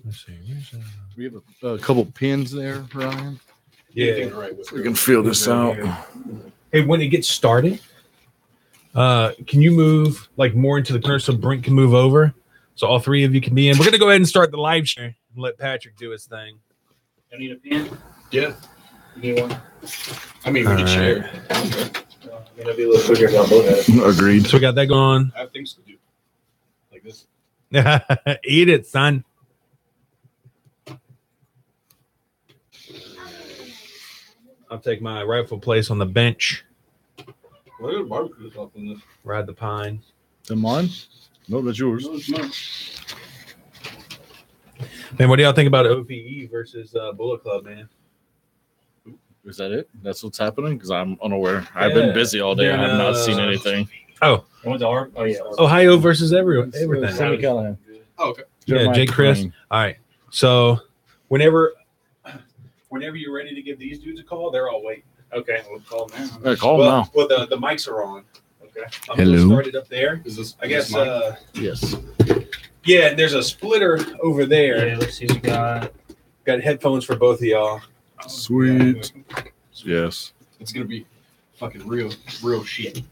Let's see. We have a couple pins there, Ryan. Yeah, right. We can feel this out. Hey, when it gets started, can you move like more into the corner so Brink can move over, so all three of you can be in? We're gonna go ahead and start the live share and let Patrick do his thing. I need a pen. Yeah. You need one. I mean, we can share. It'll be a little quicker if y'all both have it. Agreed. So we got that going. I have things to do. Like this. Eat it, son. I'll take my rightful place on the bench. Well, there's barbecue sauce in this. Ride the pine. Is that mine? No, that's yours. No, it's not. Man, what do y'all think about OVE versus Bullet Club, man? Is that it? That's what's happening? Because I'm unaware. I've been busy all day. I have not seen anything. Oh, Oh yeah. Ohio versus everything. Sammy Callahan. Oh, okay. Yeah, Jake Chris. All right. So whenever you're ready to give these dudes a call, they're all waiting. Okay, we'll call them now. Hey, call him now. Well, the mics are on. Okay. I'm Hello? gonna start it up there. Is this? I guess. Yes. Yeah, and there's a splitter over there. Yeah, let's see what we got. Got headphones for both of y'all. Sweet. Yes. It's gonna be fucking real shit.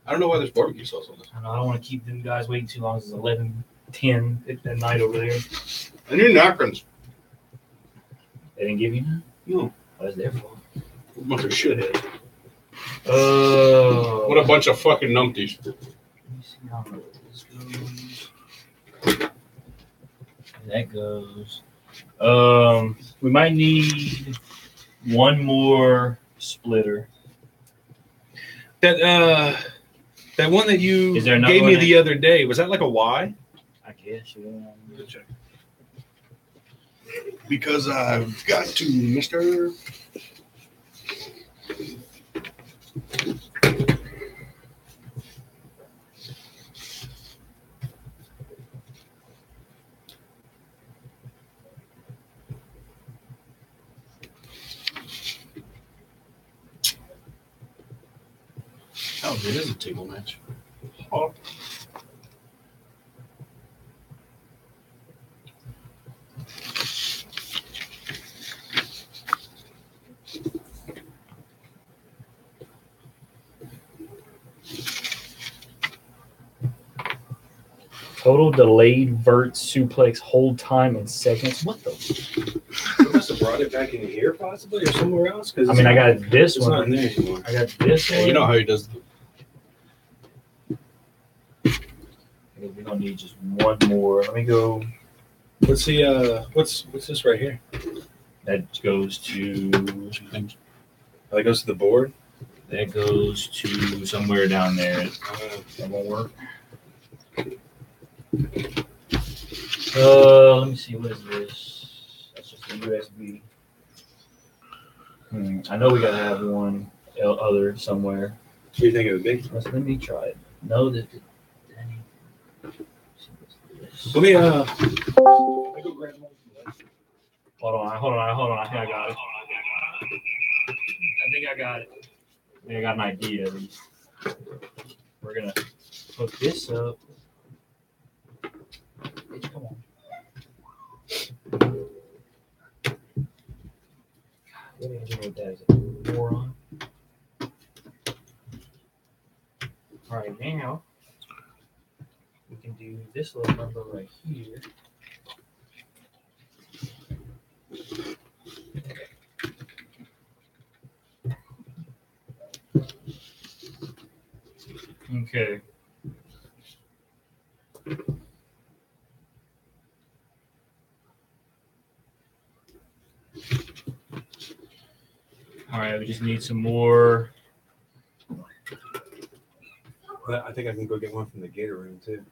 I don't know why there's barbecue sauce on this. I don't want to keep them guys waiting too long. It's 11:10 at night over there. I need napkins. They didn't give you none? No. What is their fault? A bunch of shit. Oh. What a bunch of fucking numpties. Let me see how this goes. That goes. We might need one more splitter. That one that you Is there another gave me one the other day, was that like a Y? I guess, yeah. Because I've got to, mister. Oh, it is a table match. Oh. Total delayed vert suplex hold time in seconds. What the? You must have brought it back in here, possibly, or somewhere else. Because I mean, I got this it's not one. in there anymore. I got this Yeah, one. you know how he does. We're gonna need just one more. Let me go. What's the what's this right here? That goes to. That goes to the board. That goes to somewhere down there. That won't work. Let me see. What is this? That's just a USB. I know we gotta have one other somewhere. What do you think it would be? Let me try it. No, that. Let me Hold on. I think I got it. I think I got an idea at least. We're gonna hook this up. Come on. What are you doing with that? Is it moron? All right, now we can do this little number right here. Okay. All right, we just need some more. I think I can go get one from the Gator room too.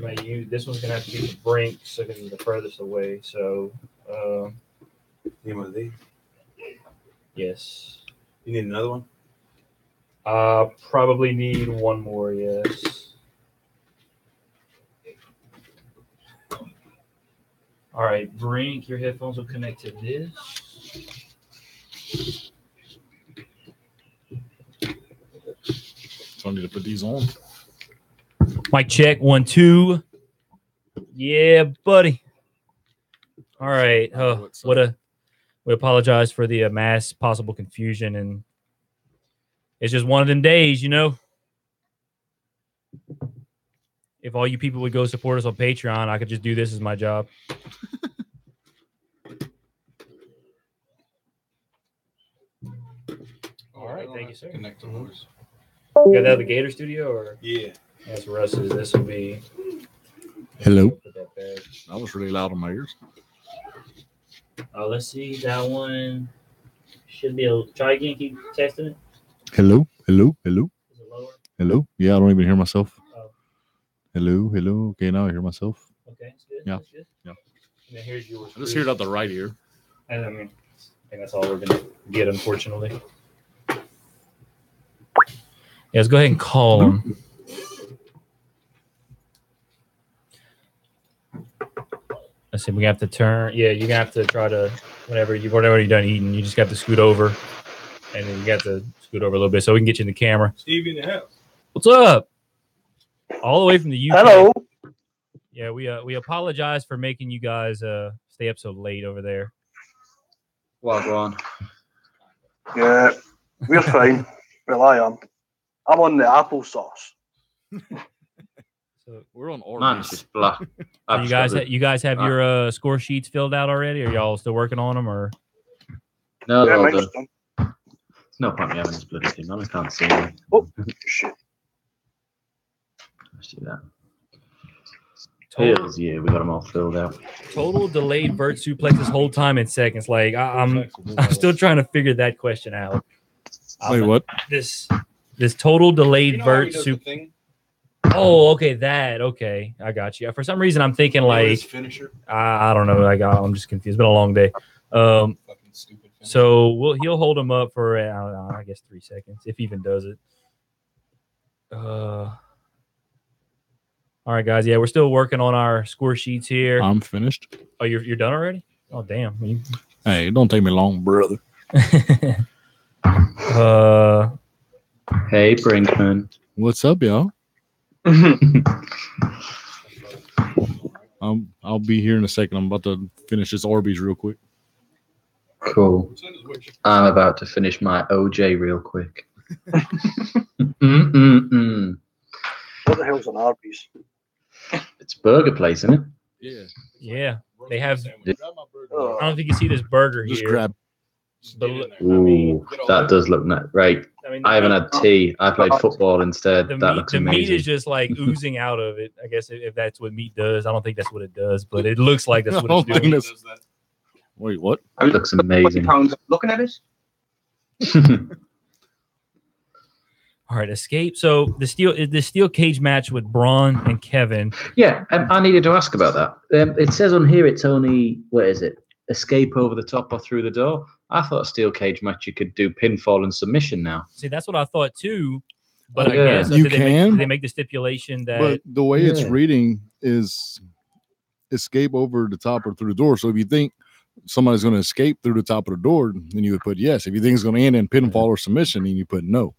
Right, this one's gonna have to be the brink, so it's the furthest away. So, Need one of these? yes. You need another one? Probably need one more. Yes. All right, brink. Your headphones will connect to this. So I need to put these on. Mic check 1 2. Yeah, buddy. All right. We apologize for the mass possible confusion, and it's just one of them days, you know. If all you people would go support us on Patreon, I could just do this as my job. All right, thank you, sir. Connect to voice. You got that at the Gator Studio, or Yeah. that's Russ's? This will be. Hello. Put that back. That was really loud in my ears. Let's see. That one should be a. Try again. Keep testing it. Hello. Is it lower? Hello. Yeah, I don't even hear myself. Oh. Hello. Okay, now I hear myself. Okay, it's good. Yeah. That's good. Yeah. And then here's yours. I just hear it out the right ear. And I mean, I think that's all we're gonna get, unfortunately. Yeah, let's go ahead and call him. Let's see. We have to turn. Yeah, you're gonna have to try to whenever you're done eating, you just got to scoot over, and then you got to scoot over a little bit so we can get you in the camera. Steve in the house. What's up? All the way from the UK. Hello. Yeah, we apologize for making you guys stay up so late over there. Well, go on. Yeah, we're fine. Well, I am. I'm on the applesauce. So We're on Orbeez. Mine's just black. you guys have your score sheets filled out already? Are y'all still working on them, or? No, they're Yeah, all mine's done. done. There's no point in having this bloody thing on. I can't see it. Oh, shit. Let's do that. Total, Here's, yeah, we got them all filled out. total delayed vert suplex this whole time in seconds. Like I'm still trying to figure that question out. Wait, what? This total delayed You know how he vert does the suplex. thing? Oh, okay, that. Okay, I got you. For some reason, I'm thinking You know his like finisher. I don't know. Like I'm just confused. It's been a long day. Fucking stupid finisher. So he'll hold him up for I guess 3 seconds if he even does it. All right, guys. Yeah, we're still working on our score sheets here. I'm finished. Oh, you're done already? Oh, damn. Hey, it don't take me long, brother. Hey, Brinkman. What's up, y'all? I'll be here in a second. I'm about to finish this Orbeez real quick. Cool. Send us which- I'm about to finish my OJ real quick. Mm-mm-mm. What the hell's an Arby's? It's burger place, isn't it? Yeah. Yeah, they have. Grab my burger. Oh. I don't know if you can see this burger Just here. grab. Just get in there. Ooh, Get all that that. does look nice. Right. I mean, I haven't had tea. I played football instead. the That meat. looks The meat amazing. is just like oozing out of it. I guess if that's what meat does. I don't think that's what it does, but it looks like that's what I it's don't think doing. that's- Does that. Wait, what? It looks amazing. £20 looking at it. All right, escape. So the steel cage match with Braun and Kevin. Yeah, I needed to ask about that. It says on here it's only, what is it? Escape over the top or through the door. I thought a steel cage match you could do pinfall and submission now. See, that's what I thought too. But I Yeah. guess You did can. they make the stipulation that But the way it's Yeah. reading is escape over the top or through the door. So if you think somebody's going to escape through the top of the door, then you would put yes. If you think it's going to end in pinfall or submission, then you put no.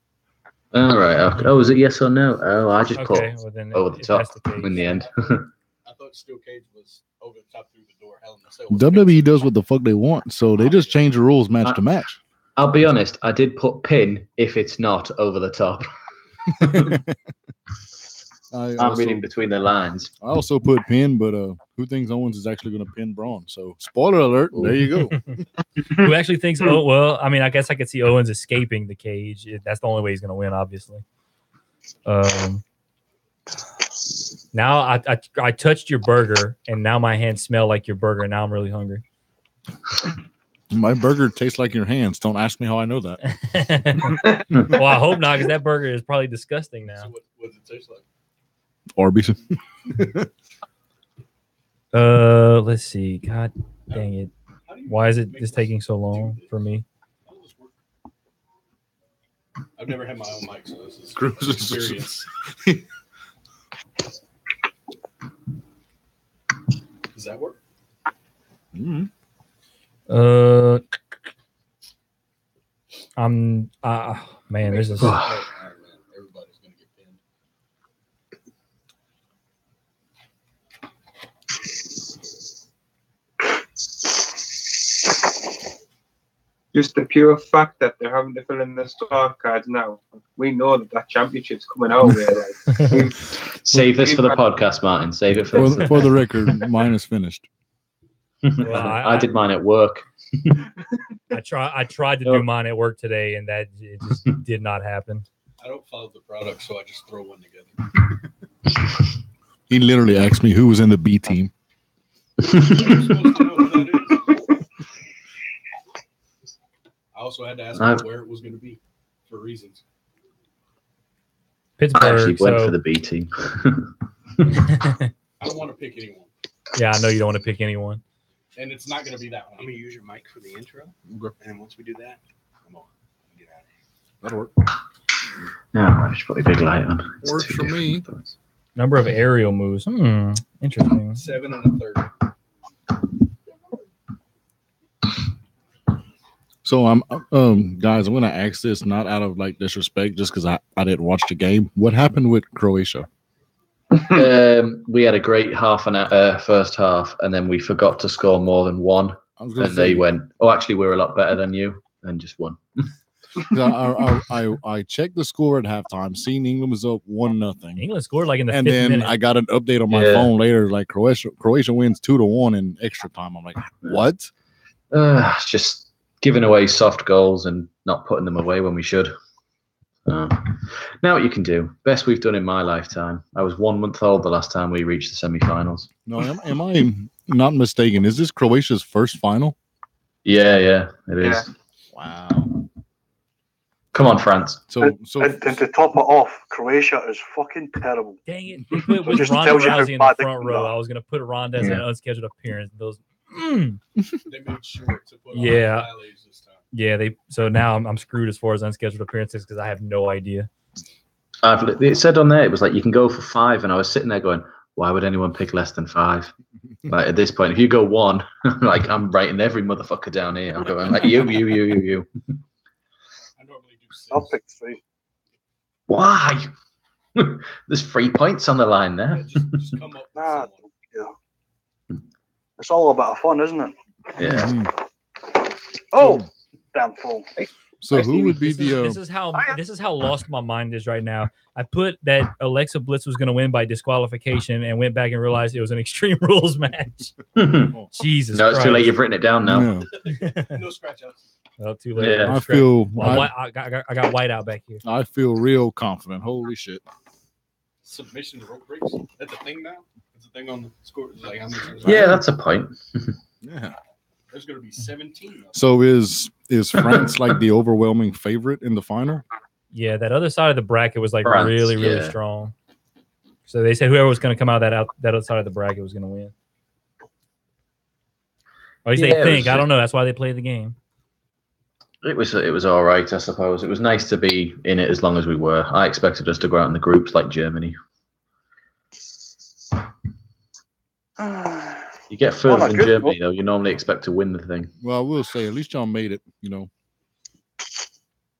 All right. Okay. Oh, is it yes or no? Oh, I just okay, put well then over the if top that's the case. in the end. I thought steel cage was over the top through the door. Hell in a Cell. WWE does what the fuck they want. So they just change the rules match to match. I'll be honest. I did put pin if it's not over the top. I'm reading between the lines. I also put pin, but who thinks Owens is actually going to pin Braun? So spoiler alert, there you go. Who actually thinks? Oh well, I mean, I guess I could see Owens escaping the cage. That's the only way he's going to win, obviously. Now I touched your burger, and now my hands smell like your burger. And now I'm really hungry. My burger tastes like your hands. Don't ask me how I know that. Well, I hope not, because that burger is probably disgusting now. So what does it taste like? Arby's. Let's see. God dang it! How do you Why is it make just this taking so do long this? for me? How does this work? I've never had my own mic, so this is Cruises. experience. Does that work? Mm-hmm. I'm man, this is All right, man. Everybody's gonna get pinned. Just the pure fact that they're having to fill in the scorecards now. We know that championship's coming our way. Like, Save this for the podcast, Martin. Save it For the record, mine is finished. Well, I did mine at work. I tried to do mine at work today, and that it just did not happen. I don't follow the product, so I just throw one together. He literally asked me who was in the B team. I'm supposed to know who that is. I also had to ask him where it was going to be for reasons. Pittsburgh. I actually went so- for the B team. I don't want to pick anyone, Yeah, I know you don't want to pick anyone. and it's not going to be that one. I'm gonna use your mic for the intro, and then once we do that, I'm gonna get out of here. That'll work. Yeah, I should put a big light on. It's Works too for me. different. Number of aerial moves. Interesting. 7 1/3. So guys, I'm gonna ask this not out of like disrespect, just because I didn't watch the game. What happened with Croatia? We had a great first half, and then we forgot to score more than one. I was gonna And say, they went, "Oh, actually, we're a lot better than you," and just won. I checked the score at halftime, seen England was up 1-0. England scored like in the And fifth then minute. I got an update on my Yeah. phone later, like Croatia wins 2-1 in extra time. I'm like, what? It's just giving away soft goals and not putting them away when we should. Now what you can do. Best we've done in my lifetime. I was 1 month old the last time we reached the semi-finals. No, am I not mistaken? Is this Croatia's first final? Yeah, it is. Yeah. Wow. Come on, France. So And to top it off, Croatia is fucking terrible. Dang it. They put with Just Ronda tells you how Rousey in the bad they front can row. go. I was going to put Ronda as an unscheduled appearance. Those. They made sure to put Yeah. on Riley's this time. Yeah, so now I'm screwed as far as unscheduled appearances because I have no idea. It said on there, it was like you can go for 5, and I was sitting there going, why would anyone pick less than 5? Like at this point, if you go 1, like I'm writing every motherfucker down here. I'm going like you. I normally do 6. I'll pick 3. Why? There's 3 points on the line Yeah, there. just come up with Nah, someone. yeah. It's all a bit of fun, isn't it? Yeah. Oh, damn fool. So who would be the? This is how lost my mind is right now. I put that Alexa Bliss was going to win by disqualification and went back and realized it was an Extreme Rules match. Jesus No, it's Christ. too late. You've written it down now. Yeah. No scratch outs. Well, too late. Yeah. I feel Well, I got white out back here. I feel real confident. Holy shit! Submission rope breaks. That's a thing now. That's a thing on the score. It's like how many times? Yeah, that's a point. Yeah. There's going to be 17. So is France like the overwhelming favorite in the final? Yeah, that other side of the bracket was like France, really yeah. strong. So they said whoever was going to come out that other side of the bracket was going to win. Or at least Yeah, they it think. was- I don't know. That's why they play the game. It was all right, I suppose. It was nice to be in it as long as we were. I expected us to go out in the groups like Germany. You get further not than good, Germany, though. You normally expect to win the thing. Well, I will say at least y'all made it. You know.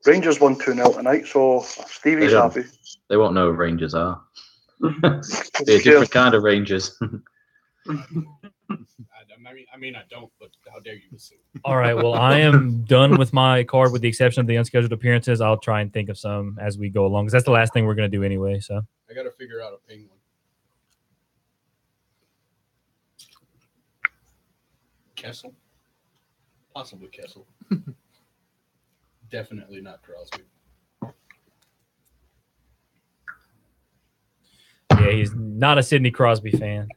Rangers won 2-0 tonight, so Stevie's They don't- happy. They won't know who Rangers are. They're a different kind of Rangers. I mean, I don't, but how dare you assume? All right. Well, I am done with my card with the exception of the unscheduled appearances. I'll try and think of some as we go along because that's the last thing we're going to do anyway. So I got to figure out a penguin. Kessel? Possibly Kessel. Definitely not Crosby. yeah, he's not a Sidney Crosby fan.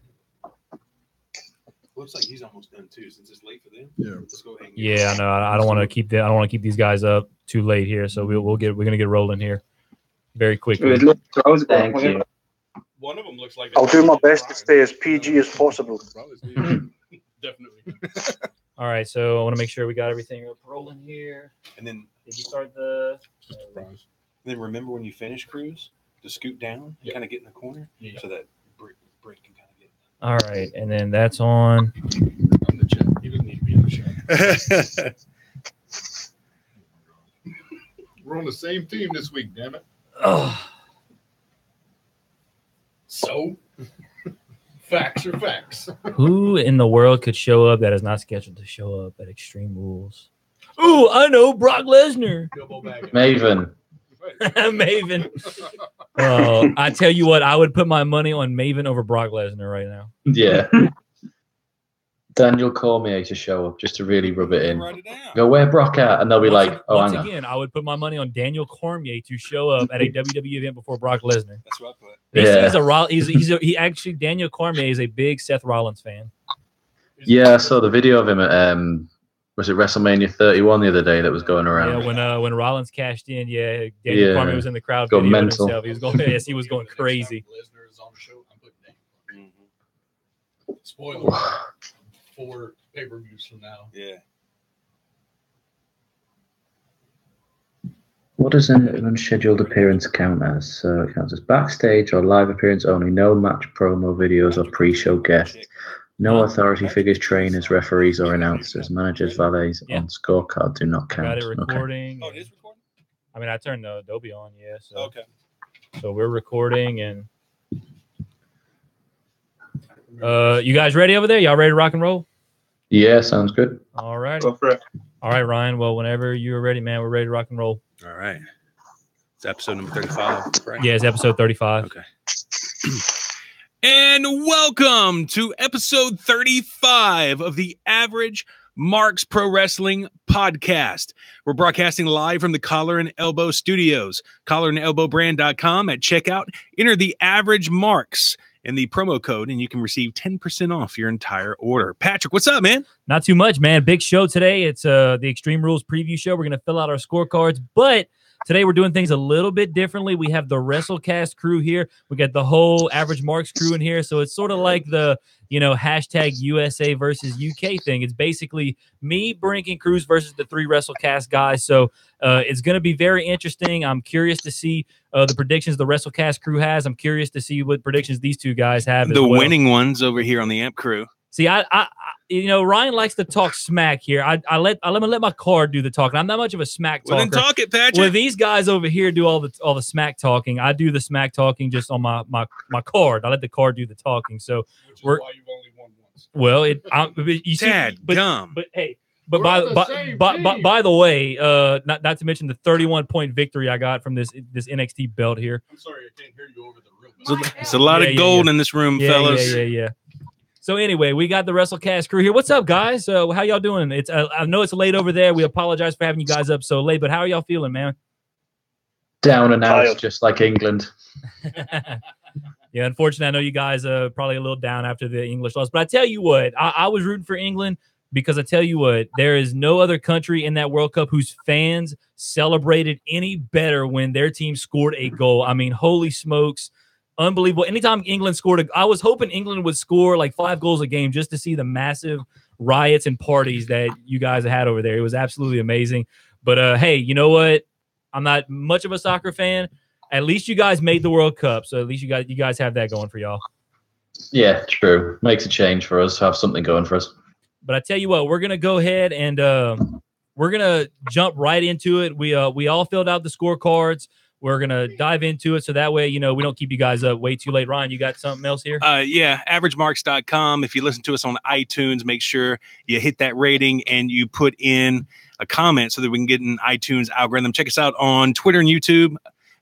Looks like he's almost done too, since it's late for them. Yeah. Let's go ahead. And Yeah, I know. I don't want to keep I don't want to keep these guys up too late here. So we're going to get rolling here very quickly. Thank you. One of them looks like I'll do my best to stay as PG as possible. Definitely. All right. So I want to make sure we got everything up rolling here. And then Did you start the? remember when you finish cruise to scoot down and kind of get in the corner so that break can kind of get. All right, and then that's on. On the chat. He doesn't need to be on the show. We're on the same team this week, damn it. Oh, So, facts are facts. who in the world could show up that is not scheduled to show up at Extreme Rules? Ooh, I know Brock Lesnar. Maven. Maven. Oh, I tell you what, I would put my money on Maven over Brock Lesnar right now. Yeah. Daniel Cormier to show up just to really rub it in. Go, where Brock at? And they'll be like, oh, once hang on. again, I would put my money on Daniel Cormier to show up at a WWE event before Brock Lesnar. That's what I put. Daniel Cormier is a big Seth Rollins fan. Yeah, I saw the video of him at was it WrestleMania 31 the other day that was going around? Yeah, when Rollins cashed in, Daniel Cormier was in the crowd Going videoing mental. himself. He was going, yes, he was going crazy. Lesnar is on the show. I'm putting Daniel. Spoiler 4 pay-per-views from now. Yeah. What does an unscheduled appearance count as? So it counts as backstage or live appearance only. No match promo videos or pre-show guests. No authority figures, trainers, referees, or announcers. Managers, valets on scorecard do not count. Got it recording. Oh, it is recording? I mean, I turned the Adobe on, So, Okay. So we're recording, and you guys ready over there? Y'all ready to rock and roll? Yeah, sounds good. All right. Go for it. All right, Ryan. Well, whenever you're ready, man, we're ready to rock and roll. All right. It's episode number 35, right? Yeah, it's episode 35. Okay. And welcome to episode 35 of the Average Marks Pro Wrestling Podcast. We're broadcasting live from the Collar and Elbow Studios. collarandelbowbrand.com at checkout. Enter the Average Marks in the promo code, and you can receive 10% off your entire order. Patrick, what's up, man? Not too much, man. Big show today. It's the Extreme Rules preview show. We're going to fill out our scorecards, but today we're doing things a little bit differently. We have the WrestleCast crew here. We got the whole Average Marks crew in here. So it's sort of like the, hashtag USA versus UK thing. It's basically me, Brink, and Cruz versus the 3 WrestleCast guys. So it's going to be very interesting. I'm curious to see the predictions the WrestleCast crew has. I'm curious to see what predictions these 2 guys have. The winning ones over here on the AMP crew. See, Ryan likes to talk smack here. I let my card do the talking. I'm not much of a smack talker. Well, then talk it, Patrick. Well, these guys over here do all the smack talking. I do the smack talking just on my card. I let the card do the talking. So Which is why you've only won once. Well, Dumb. But hey. But by the way, not to mention the 31-point victory I got from this NXT belt here. I'm sorry, I can't hear you over the real belt. It's a lot of gold in this room, fellas. Yeah. So anyway, we got the WrestleCast crew here. What's up, guys? How y'all doing? It's I know it's late over there. We apologize for having you guys up so late, but how are y'all feeling, man? Down and out, just like England. Yeah, unfortunately, I know you guys are probably a little down after the English loss, but I tell you what, I was rooting for England because I tell you what, there is no other country in that World Cup whose fans celebrated any better when their team scored a goal. I mean, holy smokes. Unbelievable. Anytime England scored, I was hoping England would score like 5 goals a game just to see the massive riots and parties that you guys had over there. It was absolutely amazing. But hey, you know what? I'm not much of a soccer fan. At least you guys made the World Cup, so at least you guys have that going for y'all. Yeah, true. Makes a change for us. Have something going for us. But I tell you what, we're gonna go ahead and we're gonna jump right into it. We all filled out the scorecards. We're going to dive into it so that way, we don't keep you guys up way too late. Ryan, you got something else here? Yeah, AverageMarks.com. If you listen to us on iTunes, make sure you hit that rating and you put in a comment so that we can get an iTunes algorithm. Check us out on Twitter and YouTube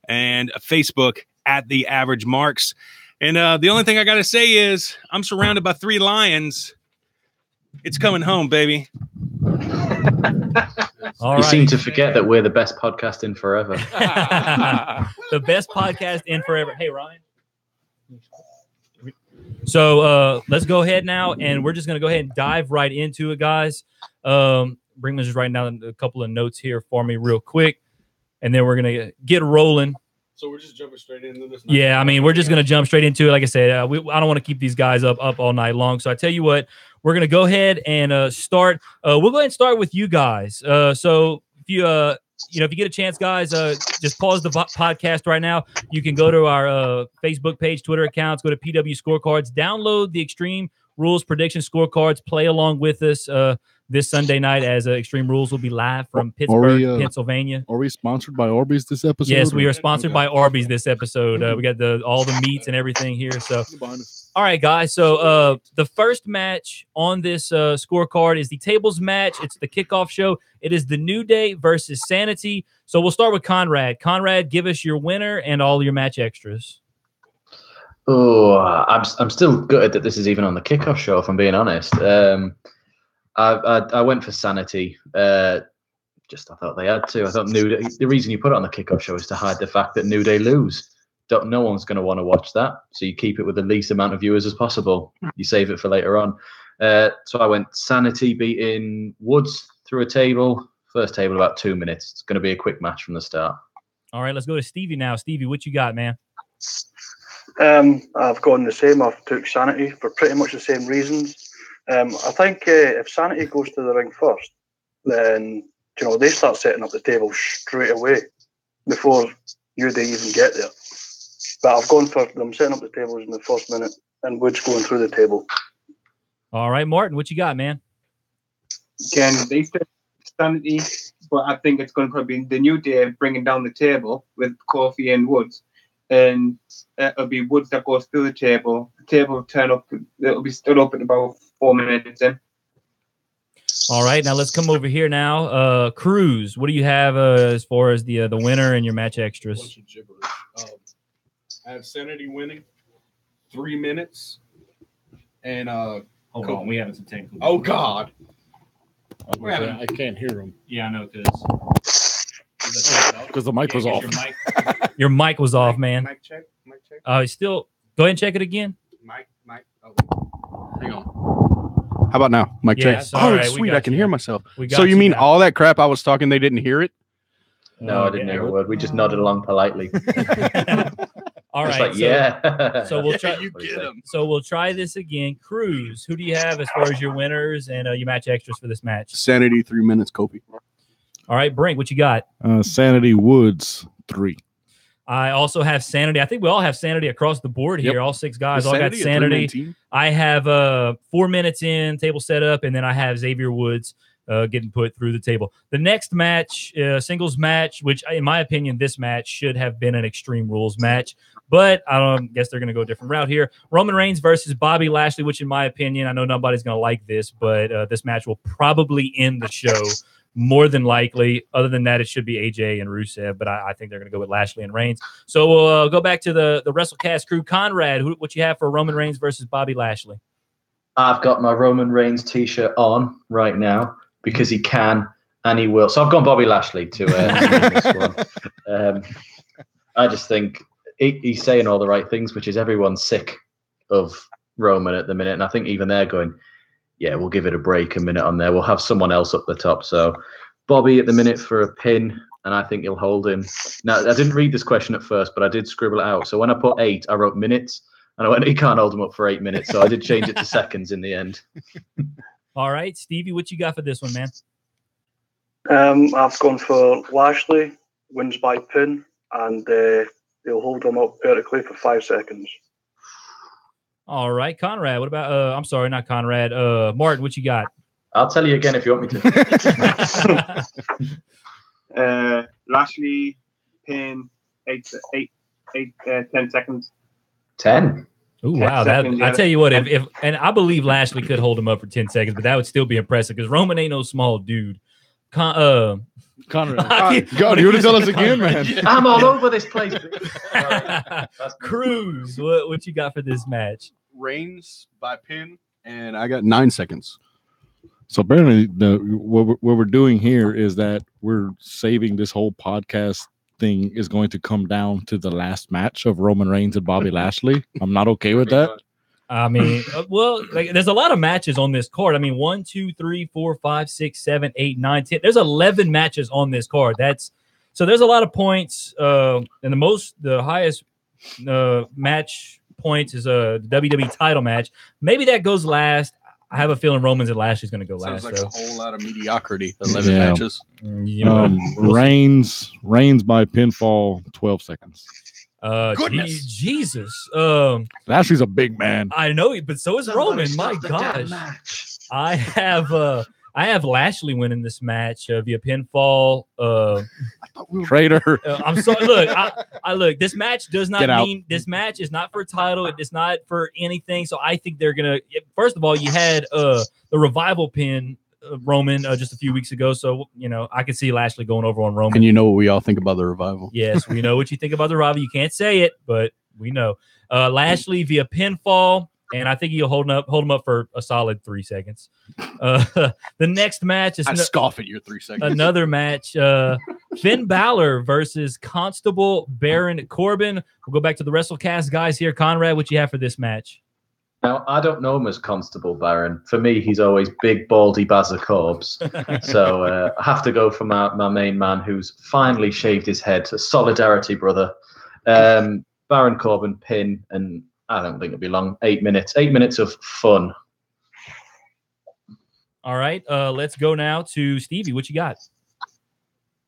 and Facebook at The Average Marks. And the only thing I got to say is I'm surrounded by 3 lions. It's coming home, baby. You seem to forget that we're the best podcast in forever. The best podcast in forever. Hey, Ryan. So let's go ahead now, and we're just going to go ahead and dive right into it, guys. Brinkman's just writing down a couple of notes here for me real quick, and then we're going to get rolling. So we're just jumping straight into this. Yeah, I mean, we're just going to jump straight into it. Like I said, I don't want to keep these guys up all night long. So I tell you what, we're going to go ahead and start. We'll go ahead and start with you guys. So if you get a chance, guys, just pause the podcast right now. You can go to our Facebook page, Twitter accounts, go to PW Scorecards, download the Extreme Rules Prediction Scorecards, play along with us this Sunday night as Extreme Rules will be live from Pittsburgh, Pennsylvania. Are we sponsored by Arby's this episode? Yes, we are sponsored by Arby's this episode. We got all the meats and everything here. So All right, guys. So the first match on this scorecard is the tables match. It's the kickoff show. It is the New Day versus Sanity. So we'll start with Conrad. Conrad, give us your winner and all your match extras. Oh, I'm still gutted that this is even on the kickoff show, if I'm being honest. I went for Sanity. Just I thought they had to. I thought New Day, the reason you put it on the kickoff show is to hide the fact that New Day lose. No one's going to want to watch that, so you keep it with the least amount of viewers as possible. You save it for later on. So I went Sanity beating Woods through a table. First table about 2 minutes. It's going to be a quick match from the start. All right, let's go to Stevie now. Stevie, what you got, man? I've gone the same. I've took Sanity for pretty much the same reasons. I think if Sanity goes to the ring first, then they start setting up the table straight away before New Day even get there. But I've gone for them setting up the tables in the first minute and Woods going through the table. All right, Martin, what you got, man? Again, they said Sanity, but I think it's going to probably be the New Day bringing down the table with Kofi and Woods. And it'll be Woods that goes through the table. The table will turn up. It'll be stood up in about 4 minutes in. All right, now let's come over here now. Cruz, what do you have as far as the winner and your match extras? Bunch of gibberish. I have Sanity winning 3 minutes. And Hold on, we having some technical. oh God. I can't hear him Yeah, I know, because the mic was off. Your mic was off, man. Mic check. Mic check. Still, go ahead and check it again. Mic. Oh. Hang on. How about now? Mic check. Yes, all Oh, right, we sweet. got I can you. hear myself. We got So you mean now. all that crap I was talking, they didn't hear it? No, I didn't hear a word. We just nodded along politely. All Just right, like, yeah. So we'll try. You get him. So we'll try this again. Cruz, who do you have as far as your winners and your match extras for this match? Sanity, 3 minutes, Kofi. All right, Brink, what you got? Sanity Woods 3. I also have Sanity. I think we all have Sanity across the board here. Yep. All six guys Is all got a Sanity. 3-man team? I have 4 minutes in table setup, and then I have Xavier Woods getting put through the table. The next match, singles match, which in my opinion, this match should have been an Extreme Rules match, but I guess they're going to go a different route here. Roman Reigns versus Bobby Lashley, which in my opinion, I know nobody's going to like this, but this match will probably end the show. More than likely. Other than that, it should be AJ and Rusev, but I think they're going to go with Lashley and Reigns. So we'll go back to the WrestleCast crew. Conrad, what you have for Roman Reigns versus Bobby Lashley? I've got my Roman Reigns t-shirt on right now because he can and he will. So I've gone Bobby Lashley to this one. I just think he's saying all the right things, which is everyone's sick of Roman at the minute. And I think even they're going, yeah, we'll give it a break a minute on there. We'll have someone else up the top. So Bobby at the minute for a pin, and I think he'll hold him. Now, I didn't read this question at first, but I did scribble it out. So when I put 8, I wrote minutes, and I went, he can't hold him up for 8 minutes. So I did change it to seconds in the end. All right, Stevie, what you got for this one, man? I've gone for Lashley, wins by pin, and they'll hold him up vertically for 5 seconds. All right, Conrad, what about, I'm sorry, not Conrad. Martin, what you got? I'll tell you again if you want me to. Lashley, pin, 10 seconds. 10. Oh wow! Seconds, I tell you what, if and I believe Lashley could hold him up for 10 seconds, but that would still be impressive because Roman ain't no small dude. Conrad. God, you would tell us again, man. I'm all over this place. Cruz, what you got for this match? Reigns by pin, and I got 9 seconds. So apparently, what we're doing here is that we're saving this whole podcast thing is going to come down to the last match of Roman Reigns and Bobby Lashley. I'm not okay with that. I mean, well, there's a lot of matches on this card. I mean, 1, 2, 3, 4, 5, 6, 7, 8, 9, 10. There's 11 matches on this card. So there's a lot of points. And the highest match points is a WWE title match. Maybe that goes last. I have a feeling Roman's and Lashley's going to go Sounds last. like a whole lot of mediocrity. 11 Yeah. matches. Reigns by pinfall, 12 seconds. Goodness. Jesus. Lashley's a big man. I know, but so is Roman. My gosh. I have I have Lashley winning this match via pinfall. Traitor. I'm sorry. Look, I look. This match does not Get out. mean this match is not for a title. It is not for anything. So I think they're gonna. First of all, you had the revival pin Roman just a few weeks ago. So I could see Lashley going over on Roman. And you know what we all think about the revival. Yes, we know what you think about the revival. You can't say it, but we know. Lashley via pinfall. And I think he'll hold him up for a solid 3 seconds. The next match is I scoff at your 3 seconds. another match. Finn Balor versus Constable Baron Corbin. We'll go back to the WrestleCast guys here. Conrad, what you have for this match? Now, I don't know him as Constable Baron. For me, he's always big, baldy Bazza Corbs. So I have to go for my main man who's finally shaved his head. Solidarity, brother. Baron Corbin, pin, and I don't think it'll be long. 8 minutes. 8 minutes of fun. All right. Let's go now to Stevie. What you got?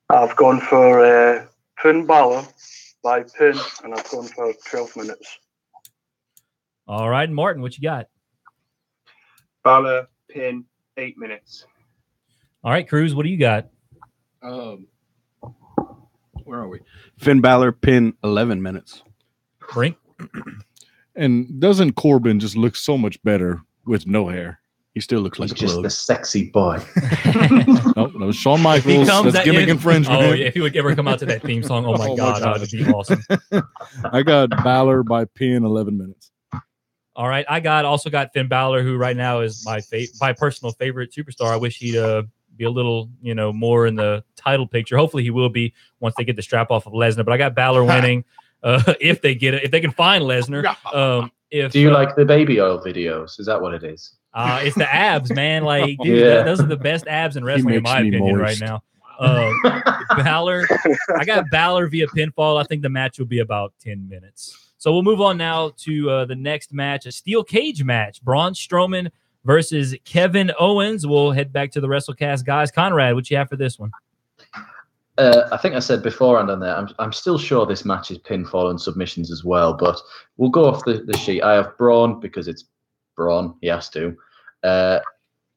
I've gone for Finn Balor by pin, and I've gone for 12 minutes. All right. Martin, what you got? Balor, pin, 8 minutes. All right. Cruz, what do you got? Where are we? Finn Balor, pin, 11 minutes. Brink? And doesn't Corbin just look so much better with no hair? He still looks like He's a just plug. a sexy boy. No, Shawn Michaels. That's gimmick infringement. Oh, yeah, if he would ever come out to that theme song, oh my God, that would be awesome. I got Balor by pin, 11 minutes. All right. I also got Finn Balor, who right now is my personal favorite superstar. I wish he'd be a little, more in the title picture. Hopefully he will be once they get the strap off of Lesnar. But I got Balor winning. If they get it, if they can find Lesnar. Do you like the baby oil videos? Is that what it is? It's the abs, man. Like, dude, those are the best abs in wrestling, in my opinion, right now. Balor, I got Balor via pinfall. I think the match will be about 10 minutes. So we'll move on now to the next match, a steel cage match. Braun Strowman versus Kevin Owens. We'll head back to the WrestleCast guys. Conrad, what you have for this one? I think I said beforehand on there, I'm still sure this match is pinfall and submissions as well, but we'll go off the sheet. I have Braun because it's Braun. He has to.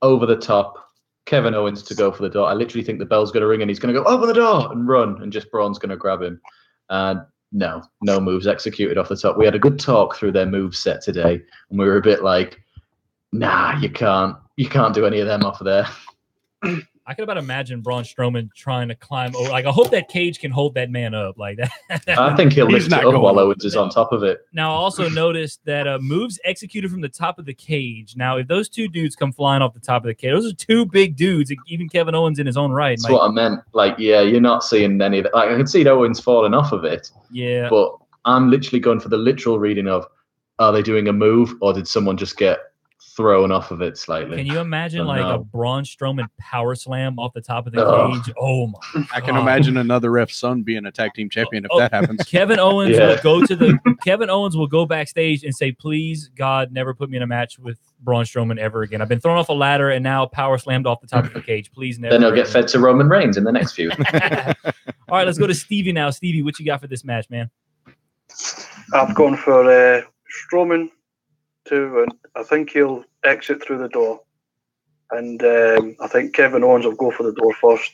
Over the top, Kevin Owens to go for the door. I literally think the bell's going to ring and he's going to go, open the door, and run, and just Braun's going to grab him. And no moves executed off the top. We had a good talk through their move set today, and we were a bit like, nah, you can't do any of them off of there. I can about imagine Braun Strowman trying to climb over. Like, I hope that cage can hold that man up like that. I think he'll lift it up while Owens is on top of it. Now, I also noticed that moves executed from the top of the cage. Now, if those two dudes come flying off the top of the cage, those are two big dudes, even Kevin Owens in his own right. That's what I meant. Like, yeah, you're not seeing any of it. Like, I can see Owens falling off of it. Yeah. But I'm literally going for the literal reading of, are they doing a move or did someone just get thrown off of it slightly? Can you imagine a Braun Strowman power slam off the top of the cage? Oh my God. I can imagine another ref's son being a tag team champion if that happens. Kevin Owens Kevin Owens will go backstage and say, please, God, never put me in a match with Braun Strowman ever again. I've been thrown off a ladder and now power slammed off the top of the cage. Please never. Then he'll get fed to Roman Reigns in the next feud. All right, let's go to Stevie now. Stevie, what you got for this match, man? I've gone for Strowman too, and I think he'll exit through the door. And I think Kevin Owens will go for the door first.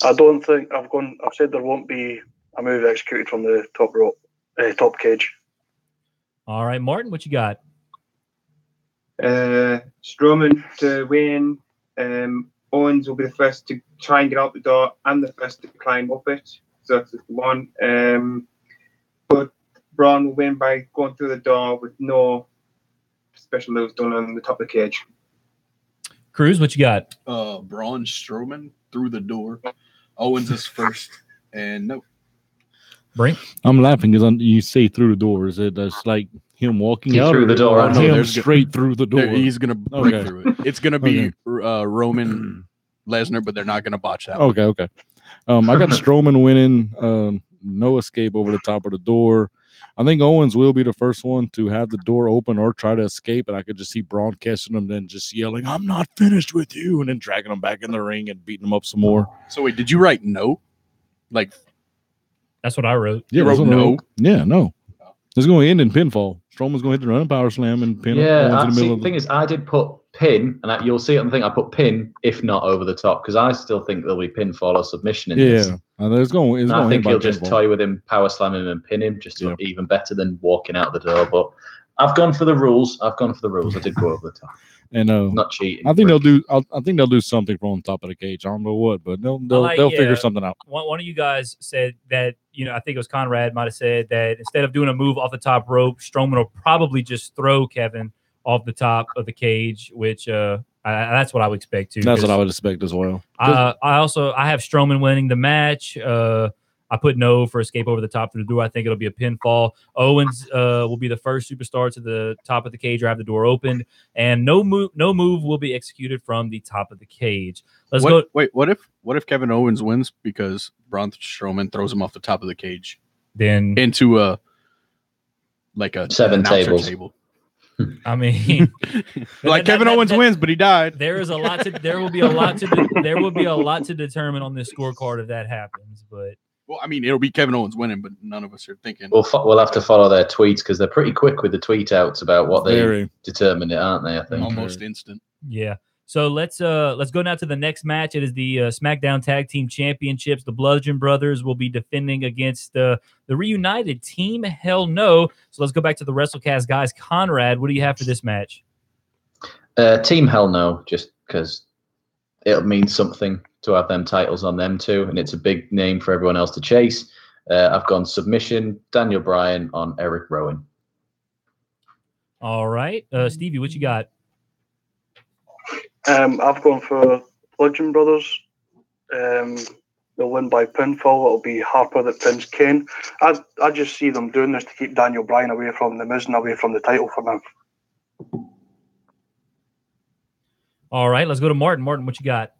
I don't think I've said there won't be a move executed from the top rope, top cage. All right, Martin, what you got? Strowman to win. Owens will be the first to try and get out the door and the first to climb up it. So that's the one. But Braun will win by going through the door with no special moves done on the top of the cage. Cruz, what you got? Braun Strowman through the door. Owens is first, and no. Brink? I'm laughing because you say through the door. Is it that's like him walking out through the door? Or him straight through the door. He's gonna break through it. It's gonna be Roman Lesnar, but they're not gonna botch that. Okay. I got Strowman winning. No escape over the top of the door. I think Owens will be the first one to have the door open or try to escape, and I could just see Braun catching him, then just yelling, "I'm not finished with you," and then dragging him back in the ring and beating him up some more. So wait, did you write no? Like that's what I wrote. Yeah, you wrote no. Yeah, no. It's going to end in pinfall. Strowman's going to hit the running power slam and pin Yeah, Owens in the middle the thing is, I did put pin, and you'll see it on the thing. I put pin, if not over the top, because I still think there'll be pinfall or submission in this. Yeah, it's going. And I think he'll just toy with him, power slam him, and pin him, just to look even better than walking out the door. But I've gone for the rules. I did go over the top. And not cheating. I think they'll do. I think they'll do something from on top of the cage. I don't know what, but they'll figure something out. One of you guys said that, I think it was Conrad might have said that instead of doing a move off the top rope, Strowman will probably just throw Kevin off the top of the cage, which that's what I would expect too. That's what I would expect as well. I have Strowman winning the match. I put no for escape over the top through the door. I think it'll be a pinfall. Owens will be the first superstar to the top of the cage or have the door opened, and no move will be executed from the top of the cage. Let's go. Wait, what if Kevin Owens wins because Braun Strowman throws him off the top of the cage, then into a 7 tables. Table. I mean, Kevin Owens wins, but he died. There will be a lot to determine on this scorecard if that happens. But well, I mean, it'll be Kevin Owens winning, but none of us are thinking. We'll have to follow their tweets because they're pretty quick with the tweet outs about what they determined it, aren't they? I think almost instant. Yeah. So let's go now to the next match. It is the SmackDown Tag Team Championships. The Bludgeon Brothers will be defending against the reunited Team Hell No. So let's go back to the WrestleCast guys. Conrad, what do you have for this match? Team Hell No, just because it'll mean something to have them titles on them too, and it's a big name for everyone else to chase. I've gone submission, Daniel Bryan on Eric Rowan. All right. Stevie, what you got? I've gone for Bludgeon Brothers. They'll win by pinfall. It'll be Harper that pins Kane. I just see them doing this to keep Daniel Bryan away from The Miz and away from the title for now. All right, let's go to Martin. Martin, what you got?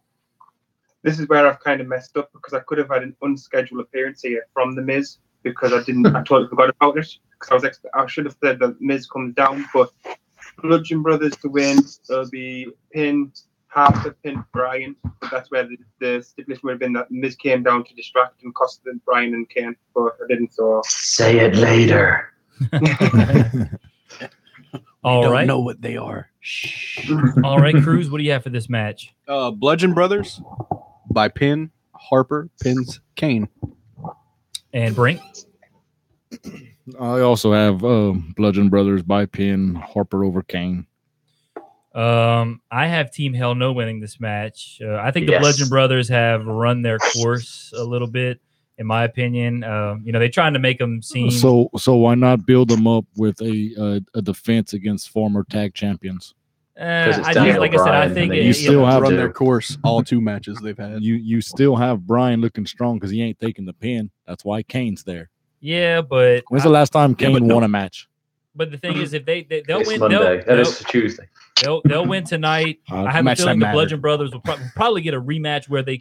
This is where I've kind of messed up because I could have had an unscheduled appearance here from The Miz because I totally forgot about it because I should have said that Miz comes down, but Bludgeon Brothers to win. There'll be pin, Harper pin Bryan, but that's where the stipulation would have been that Miz came down to distract and cost Bryan and Kane, but I didn't. So say it later. All right. Know what they are. Shh. All right, Cruz, what do you have for this match? Bludgeon Brothers by pin. Harper pins Kane. And Brink? I also have Bludgeon Brothers by pin, Harper over Kane. I have Team Hell No winning this match. I think the Bludgeon Brothers have run their course a little bit, in my opinion. They're trying to make them seem so why not build them up with a defense against former tag champions? I think you still have run their course all 2 matches they've had. You still have Bryan looking strong because he ain't taking the pin. That's why Kane's there. Yeah, but when's the last time Kane won a match? But the thing is, if they'll win, Monday. It's Tuesday. They'll win tonight. I have a feeling the Bludgeon Brothers will probably get a rematch where they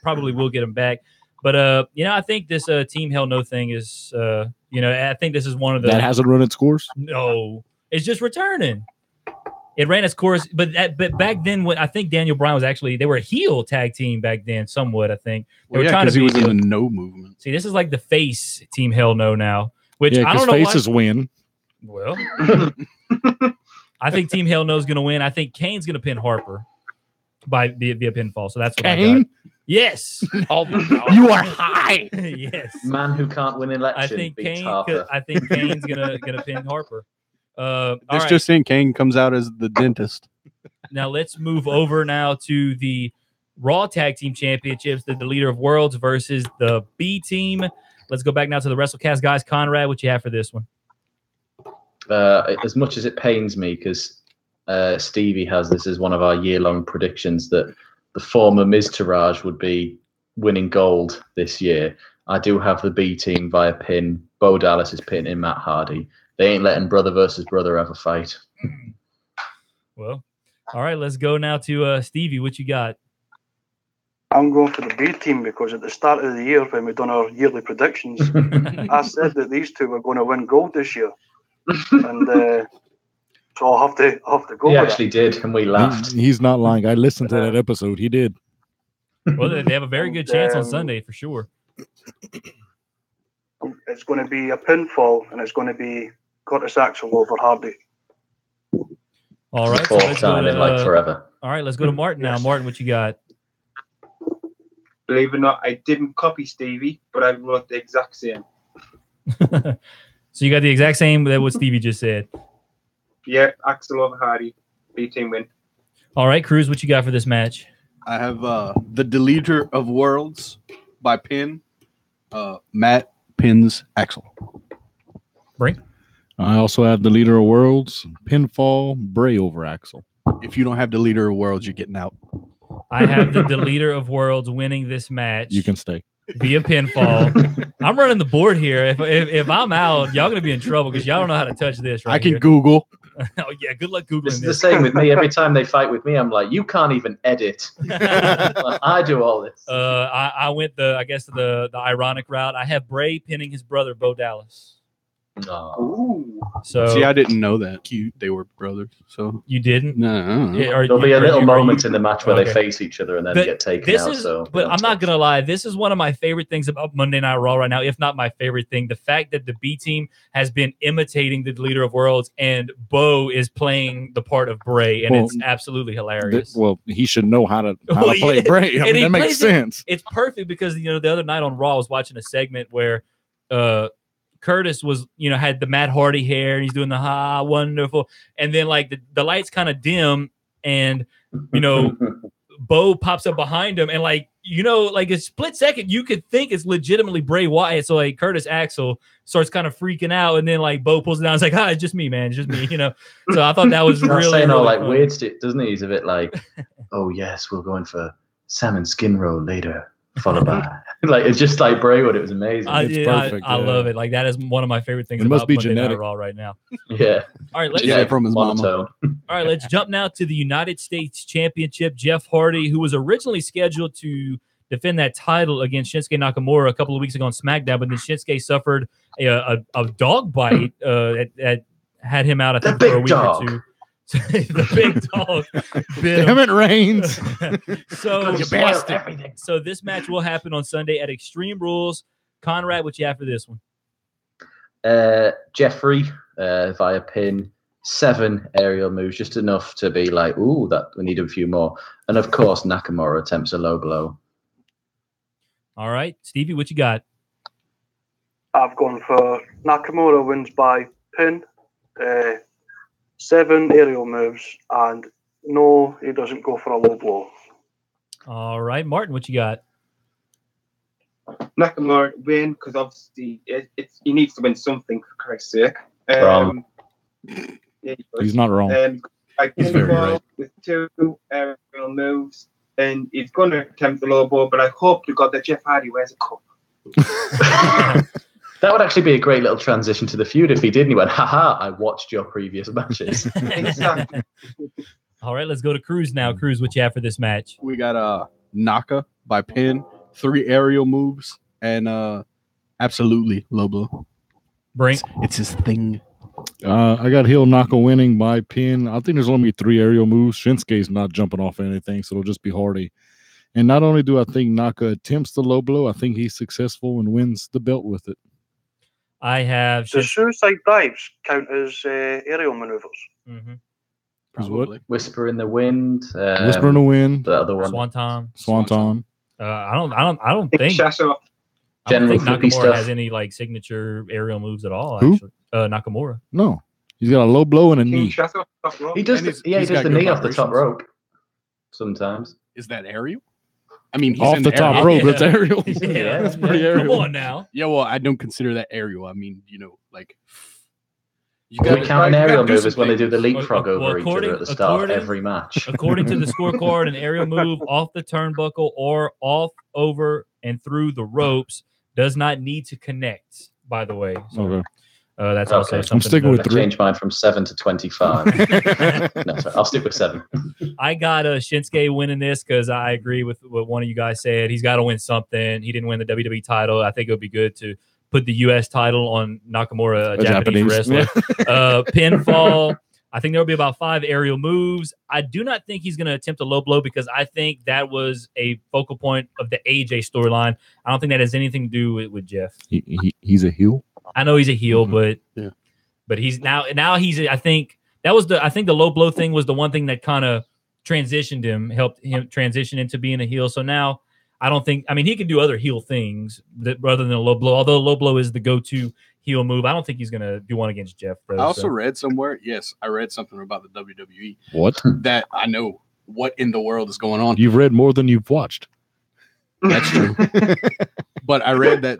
probably will get them back. But I think this Team Hell No thing is, I think this is one of the that hasn't run its course. No, it's just returning. It ran its course, but back then, when I think Daniel Bryan was actually, they were a heel tag team back then, somewhat. I think they were trying to be. He was in the No movement. See, this is like the face Team Hell No now, which I don't know. Faces win. Well, I think Team Hell No is going to win. I think Kane's going to pin Harper via pinfall. So that's what I got. Yes. You are high. Yes. Man who can't win election. I think Kane's gonna pin Harper. Just saying Kane comes out as the dentist. Now let's move over now to the Raw Tag Team Championships, the Leader of Worlds versus the B Team. Let's go back now to the WrestleCast guys. Conrad, what you have for this one? As much as it pains me, because Stevie has this as one of our year-long predictions that the former Miz Taraj would be winning gold this year. I do have the B Team via pin. Bo Dallas is pinning Matt Hardy. They ain't letting brother versus brother have a fight. Well, all right, let's go now to Stevie. What you got? I'm going for the B Team because at the start of the year, when we've done our yearly predictions, I said that these two were going to win gold this year. And so I'll have to go. He actually did, and we laughed. He's not lying. I listened to that episode. He did. Well, they have a very good chance on Sunday for sure. It's going to be a pinfall, and it's going to be Curtis Axel over Hardy. All right. Fourth let's go time to, in like forever. all right, let's go to Martin now. Yes. Martin, what you got? Believe it or not, I didn't copy Stevie, but I wrote the exact same. So you got the exact same that what Stevie just said. Yeah, Axel over Hardy. B-team win. All right, Cruz, what you got for this match? I have the Deleter of Worlds by pin. Matt pins Axel. Brink? I also have the Leader of Worlds, pinfall, Bray over Axel. If you don't have Deleter of Worlds, you're getting out. I have the Deleter of Worlds winning this match. You can stay. Via pinfall. I'm running the board here. If I'm out, y'all gonna be in trouble because y'all don't know how to touch this. Right I can here. Google. Oh yeah, good luck googling This is the this. same with me. Every time they fight with me, I'm like, you can't even edit. I do all this. I went the ironic route. I have Bray pinning his brother Bo Dallas. No. Ooh. So See, I didn't know that they were brothers. So you didn't. no. There'll be a little moment in the match where they face each other and then But get taken this out. is, So, but I'm not gonna lie. This is one of my favorite things about Monday Night Raw right now, if not my favorite thing. The fact that the B team has been imitating the Leader of Worlds, and Bo is playing the part of Bray, and it's absolutely hilarious. He should know how to Well, play yeah. Bray. I And mean, he that makes plays it- sense. It's perfect because the other night on Raw I was watching a segment where Curtis was had the Matt Hardy hair and he's doing the wonderful, and then like the lights kind of dim and Bo pops up behind him and like a split second you could think it's legitimately Bray Wyatt, so like Curtis Axel starts kind of freaking out and then like Bo pulls it down. It's like it's just me, man, it's just me. So I thought that was He's not really saying all really like fun. weird stuff, doesn't he? He's a bit like, oh yes, we're going for salmon skin roll later, followed by like it's just like Bray would. It was amazing. It's perfect, I yeah. love it. Like that is one of my favorite things It must about be Monday Night genetic. Raw right now. Yeah. All right, let's Yeah, from his mama. monotone. All right, let's jump now to the United States Championship. Jeff Hardy, who was originally scheduled to defend that title against Shinsuke Nakamura a couple of weeks ago on SmackDown, but then Shinsuke suffered a dog bite that had him out, I think, The for a big week dog. or two. The big dog bit him. Damn it, Reigns. So, You spoiled everything. so this match will happen on Sunday at Extreme Rules. Conrad, what you have for this one? Jeffrey via pin, 7 aerial moves, just enough to be like, ooh, that we need a few more. And of course, Nakamura attempts a low blow. All right, Stevie, what you got? I've gone for Nakamura wins by pin, 7 aerial moves, and no, he doesn't go for a low blow. All right, Martin, what you got? Nakamura win because obviously he needs to win something for Christ's sake. Wrong. Yeah, he He's does. not wrong. I He's can very go right. with 2 aerial moves, and he's going to attempt the low blow, but I hope to God that Jeff Hardy wears a cup. That would actually be a great little transition to the feud if he did. And he went, haha, I watched your previous matches. Exactly. All right, let's go to Cruz now. Cruz, what you have for this match? We got Naka by pin, 3 aerial moves, and absolutely low blow. Brink. It's his thing. I got Hill Naka winning by pin. I think there's only 3 aerial moves. Shinsuke's not jumping off anything, so it'll just be Hardy. And not only do I think Naka attempts the low blow, I think he's successful and wins the belt with it. I have. Does suicide dives count as aerial maneuvers? Mhm. Is what? Probably. Whisper in the wind. Whisper in the wind, The other one. Swanton. Swanton. I don't think Shasha. I don't think General flippy Nakamura stuff. has any like signature aerial moves at all. Who? Actually, Nakamura. No, he's got a low blow and a King knee. Shasha. Top rope. He does, And the, he's- yeah, he he's does got the good knee off the top vibrations. rope sometimes. Is that aerial? I mean, he's Off in the top aerial. rope, that's aerial. Yeah, That's pretty Come aerial. on now. Yeah, well, I don't consider that aerial. I mean, like you We count an aerial do move some as when they do the things. leapfrog Well, over each other at the start of according- every match. According to the scorecard, an aerial move off the turnbuckle or off, over, and through the ropes does not need to connect. By the way, so, Okay. that's also Okay. something. I'm sticking to with I note. 3. changed mine from 7 to 25. No, sorry, I'll stick with 7. I got Shinsuke winning this because I agree with what one of you guys said. He's got to win something. He didn't win the WWE title. I think it would be good to put the U.S. title on Nakamura, a Japanese wrestler. Pinfall. I think there will be about 5 aerial moves. I do not think he's going to attempt a low blow because I think that was a focal point of the AJ storyline. I don't think that has anything to do with Jeff. He's a heel. I know he's a heel, Mhm. but Yeah. But he's now he's I think the low blow thing was the one thing that kind of helped him transition into being a heel. So now I don't think, I mean, he can do other heel things rather than a low blow, although low blow is the go-to heel move. I don't think he's going to do one against Jeff, though. I also read somewhere, I read something about the WWE. What? That I know what in the world is going on. You've read more than you've watched. That's true. But I read that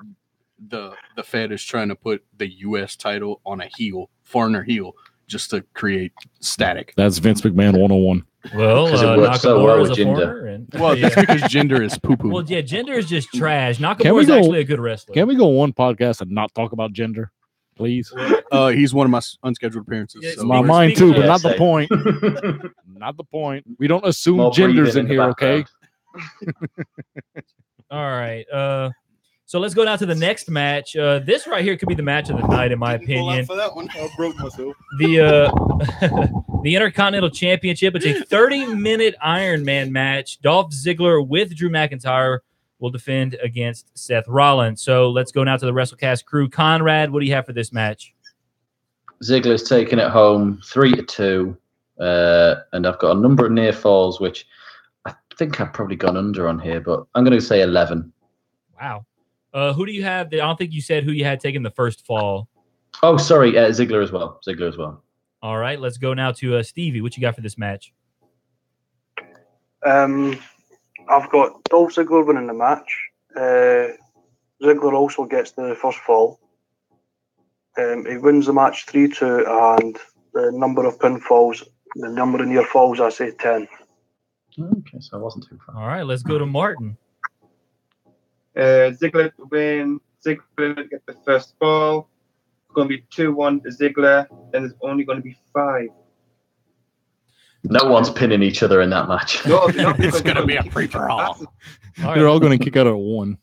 the Fed is trying to put the U.S. title on a heel, foreigner heel, just to create static. That's Vince McMahon 101. Well, it works so well with Jinder. That's because Jinder is poo-poo. Well, yeah, Jinder is just trash. Nakamura is actually a good wrestler. Can we go one podcast and not talk about Jinder, please? He's one of my unscheduled appearances. Yeah, so. Mine too, but not the point. Not the point. We don't assume More genders breathing in here, okay? All right. So let's go down to the next match. This right here could be the match of the night, in my opinion. For that one, I broke myself. The Intercontinental Championship. It's a 30-minute Iron Man match. Dolph Ziggler with Drew McIntyre will defend against Seth Rollins. So let's go now to the WrestleCast crew. Conrad, what do you have for this match? Ziggler's taking it home 3-2, and I've got a number of near falls, which I think I've probably gone under on here, but I'm going to say 11. Wow. Who do you have? I don't think you said who you had taken the first fall. Oh, sorry, Ziggler as well. All right, let's go now to Stevie. What you got for this match? I've got Dolph Ziggler winning the match. Ziggler also gets the first fall. He wins the match 3-2, and the number of pinfalls, the number of near falls, I say 10. Okay, so I wasn't too far. All right, let's go to Martin. Ziggler to win. Ziggler get the first fall. It's going to be 2-1 to Ziggler, and there's only going to be 5. No one's pinning each other in that match. No, It's going to be a free-for-all. All They're all going to kick out at 1.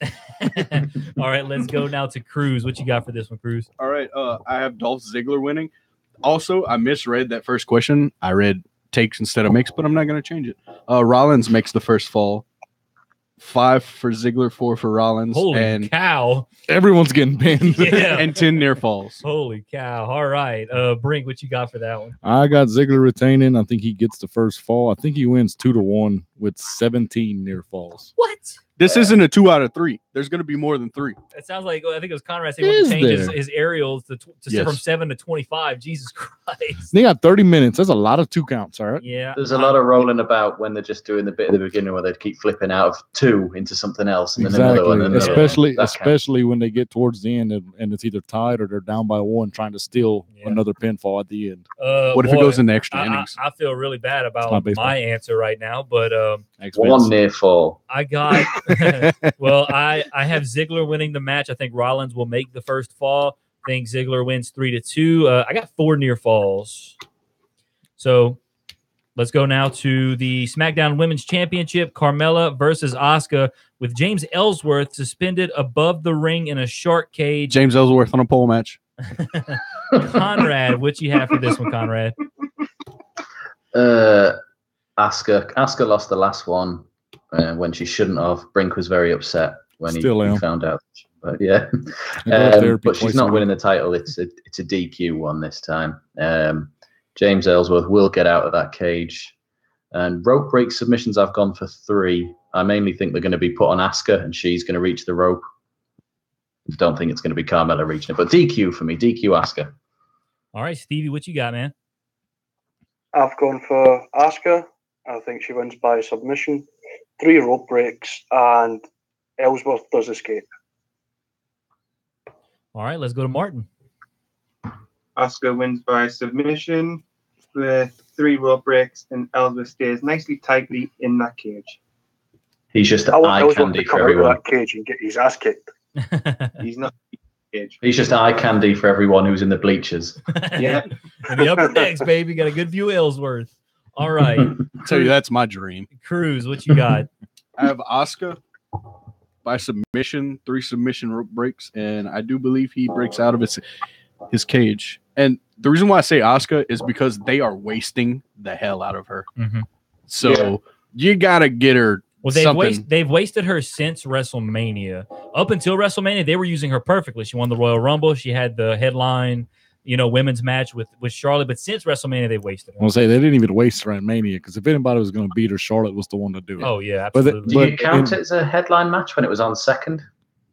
All right, let's go now to Cruz. What you got for this one, Cruz? All right, I have Dolph Ziggler winning. Also, I misread that first question. I read takes instead of makes, but I'm not going to change it. Rollins makes the first fall. 5 for Ziggler, 4 for Rollins. Holy cow. Everyone's getting pinned. Yeah. And 10 near falls. Holy cow. All right. Brink, what you got for that one? I got Ziggler retaining. I think he gets the first fall. I think he wins 2-1 with 17 near falls. What? This isn't a 2 out of 3. There's going to be more than 3. It sounds like, I think it was Conrad saying he changes his aerials to Yes. from 7 to 25. Jesus Christ. They got 30 minutes. That's a lot of 2 counts, all right? Yeah. There's a lot of rolling about when they're just doing the bit at the beginning where they keep flipping out of 2 into something else, and then another one. And Especially when they get towards the end and it's either tied or they're down by 1 trying to steal another pinfall at the end. What if it goes into extra innings? I feel really bad about my answer right now, but 1 near fall. I got well, I have Ziggler winning the match. I think Rollins will make the first fall. I think Ziggler wins 3-2. I got 4 near falls. So let's go now to the SmackDown Women's Championship. Carmella versus Asuka with James Ellsworth suspended above the ring in a shark cage. James Ellsworth on a pole match. Conrad, what you have for this one, Conrad? Asuka lost the last one when she shouldn't have. Brink was very upset when he found out. But yeah, but she's not winning the title. It's a DQ one this time. James Ellsworth will get out of that cage. And rope break submissions, I've gone for 3. I mainly think they're going to be put on Asuka, and she's going to reach the rope. Don't think it's going to be Carmella reaching it, but DQ for me. DQ Asuka. All right, Stevie, what you got, man? I've gone for Asuka. I think she wins by submission. 3 rope breaks, and Ellsworth does escape. All right, let's go to Martin. Asuka wins by submission with 3 rope breaks, and Ellsworth stays nicely tightly in that cage. He's just I want eye Ellsworth candy to come for out of everyone. that cage and get his ass kicked. He's not in the cage. He's just eye candy for everyone who's in the bleachers. Yeah. In the upper decks, baby. Got a good view of Ellsworth. All right. Tell you, that's my dream. Cruz, what you got? I have Asuka by submission, 3 submission rope breaks, and I do believe he breaks out of his cage. And the reason why I say Asuka is because they are wasting the hell out of her. Mm-hmm. So you gotta get her. Well, they've wasted her since WrestleMania. Up until WrestleMania, they were using her perfectly. She won the Royal Rumble. She had the headline women's match with Charlotte, but since WrestleMania they've wasted her. I'll say they didn't even waste her at Mania because if anybody was going to beat her, Charlotte was the one to do it. Oh yeah, But absolutely. Do you count it as a headline match when it was on second?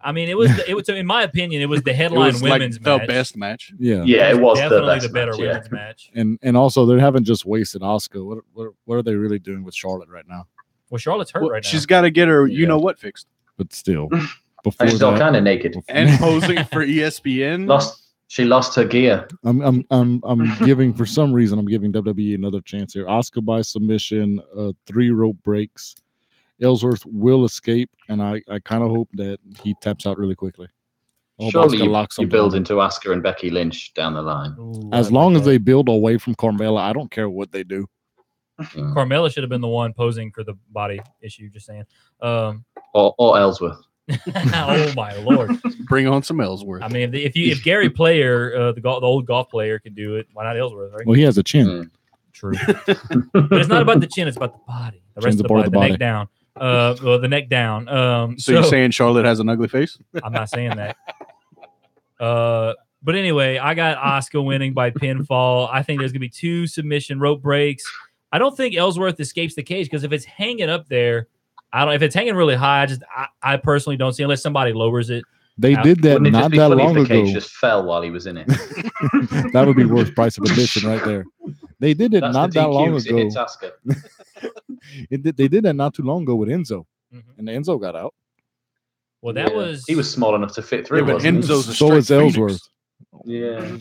I mean, it was in my opinion, it was the headline women's the match. best match. Yeah, Yeah, it was definitely the best better match, women's match. and also they haven't just wasted Asuka. What are they really doing with Charlotte right now? Well, Charlotte's hurt right now. She's got to get her, Yeah. what fixed. But still, before And she's all that, kind of naked. And posing for ESPN. She lost her gear. I'm giving for some reason I'm giving WWE another chance here. Asuka by submission, 3 rope breaks. Ellsworth will escape, and I kind of hope that he taps out really quickly. I hope Surely Asuka you locks something build on. into Asuka and Becky Lynch down the line. Ooh, As I long like as that. they build away from Carmella, I don't care what they do. Carmella should have been the one posing for the body issue. Just saying. Or Ellsworth. Oh my lord! Bring on some Ellsworth. I mean, if Gary Player, the old golf player, could do it, why not Ellsworth? Right? Well, he has a chin. True. But it's not about the chin; it's about the body. The rest Chin's of a the part of body, the the neck down. The neck down. So you're saying Charlotte has an ugly face? I'm not saying that. But anyway, I got Asuka winning by pinfall. I think there's gonna be 2 submission rope breaks. I don't think Ellsworth escapes the cage because if it's hanging up there, if it's hanging really high, I personally don't see unless somebody lowers it. They did that Wouldn't it just not be that funny long if the cage ago. just fell while he was in it? That would be worth price of admission right there. They did it That's not the that DQ long 'cause it ago. hits Asuka. They did that not too long ago with Enzo, Mhm. and Enzo got out. Well, that Yeah. was He was small enough to fit through. Yeah, but wasn't he? Enzo's a So straight is Phoenix. Ellsworth. Yeah.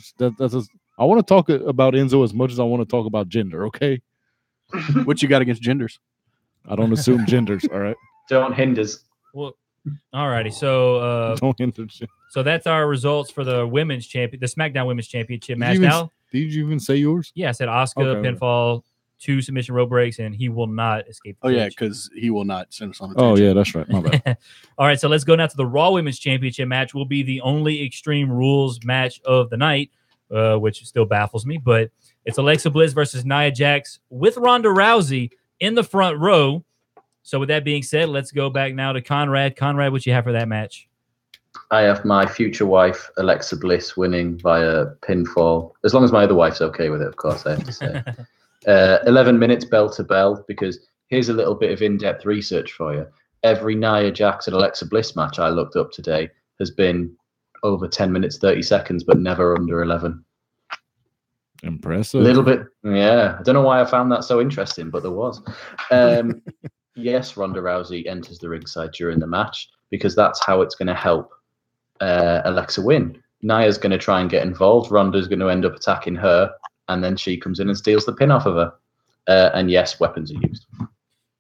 I want to talk about Enzo as much as I want to talk about gender. Okay, What you got against genders? I don't assume genders. All right, Don't hinders. well. Alrighty, so don't hinder. Did so that's our results for the women's champion, the SmackDown Women's Championship you match. even- Now, you even say yours? yeah, I said Asuka Okay. pinfall, 2 submission rope breaks, and he will not escape. The Oh, yeah, cage. because he will not send us on a Oh tangent. yeah, that's right. My bad. All right, so let's go now to the Raw Women's Championship match. Will be the only Extreme Rules match of the night, which still baffles me. But it's Alexa Bliss versus Nia Jax with Ronda Rousey in the front row. So with that being said, let's go back now to Conrad. Conrad, what you have for that match? I have my future wife, Alexa Bliss, winning via pinfall. As long as my other wife's okay with it, of course, I have to say. 11 minutes bell to bell, because here's a little bit of in-depth research for you. Every Nia Jax and Alexa Bliss match I looked up today has been over 10 minutes, 30 seconds, but never under 11. Impressive. A little bit, yeah. I don't know why I found that so interesting, but there was. Yes, Ronda Rousey enters the ringside during the match because that's how it's going to help Alexa win. Nia's going to try and get involved. Ronda's going to end up attacking her, and then she comes in and steals the pin off of her. And yes, weapons are used.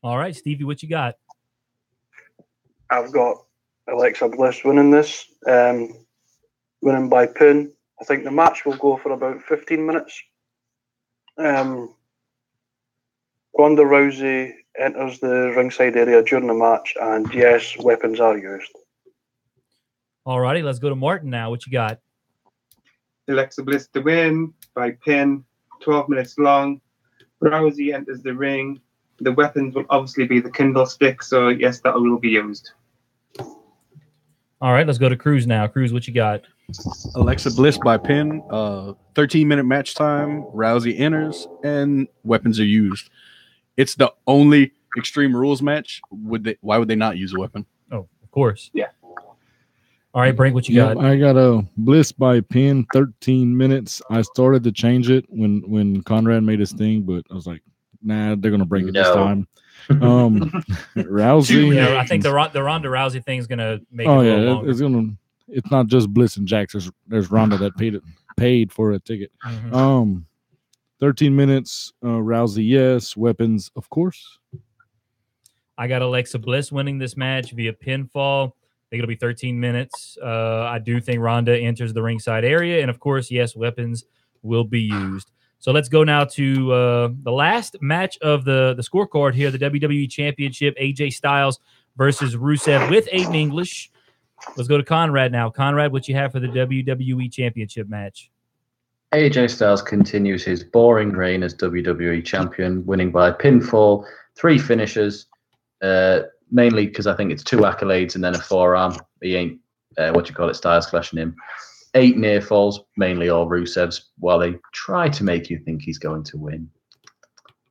All right, Stevie, what you got? I've got Alexa Bliss winning this, winning by pin. I think the match will go for about 15 minutes. Ronda Rousey enters the ringside area during the match, and yes, weapons are used. All righty, let's go to Martin now. What you got? Alexa Bliss to win by pin, 12 minutes long. Rousey enters the ring. The weapons will obviously be the Kindle stick, so yes, that will be used. All right, let's go to Cruz now. Cruz, what you got? Alexa Bliss by pin, 13-minute match time. Rousey enters, and weapons are used. It's the only Extreme Rules match. Why would they not use a weapon? Oh, of course. Yeah. All right, Brink, what you Yeah, got? I got a Bliss by pin, 13 minutes. I started to change it when Conrad made his thing, but I was like, nah, they're gonna break it this No. time. Rousey. Yeah, I think the Ronda Rousey thing is gonna make Oh it a yeah, little longer. it's not just Bliss and Jax. There's Ronda that paid for a ticket. Mhm. 13 minutes. Rousey, yes. Weapons, of course. I got Alexa Bliss winning this match via pinfall. I think it'll be 13 minutes. I do think Ronda enters the ringside area, and of course, yes, weapons will be used. So let's go now to the last match of the scorecard here, the WWE Championship, AJ Styles versus Rusev with Aiden English. Let's go to Conrad now. Conrad, what you have for the WWE Championship match? AJ Styles continues his boring reign as WWE champion, winning by pinfall, 3 finishes, mainly because I think it's 2 accolades and then a forearm. He ain't, Styles clashing him. 8 near falls, mainly all Rusev's, while they try to make you think he's going to win.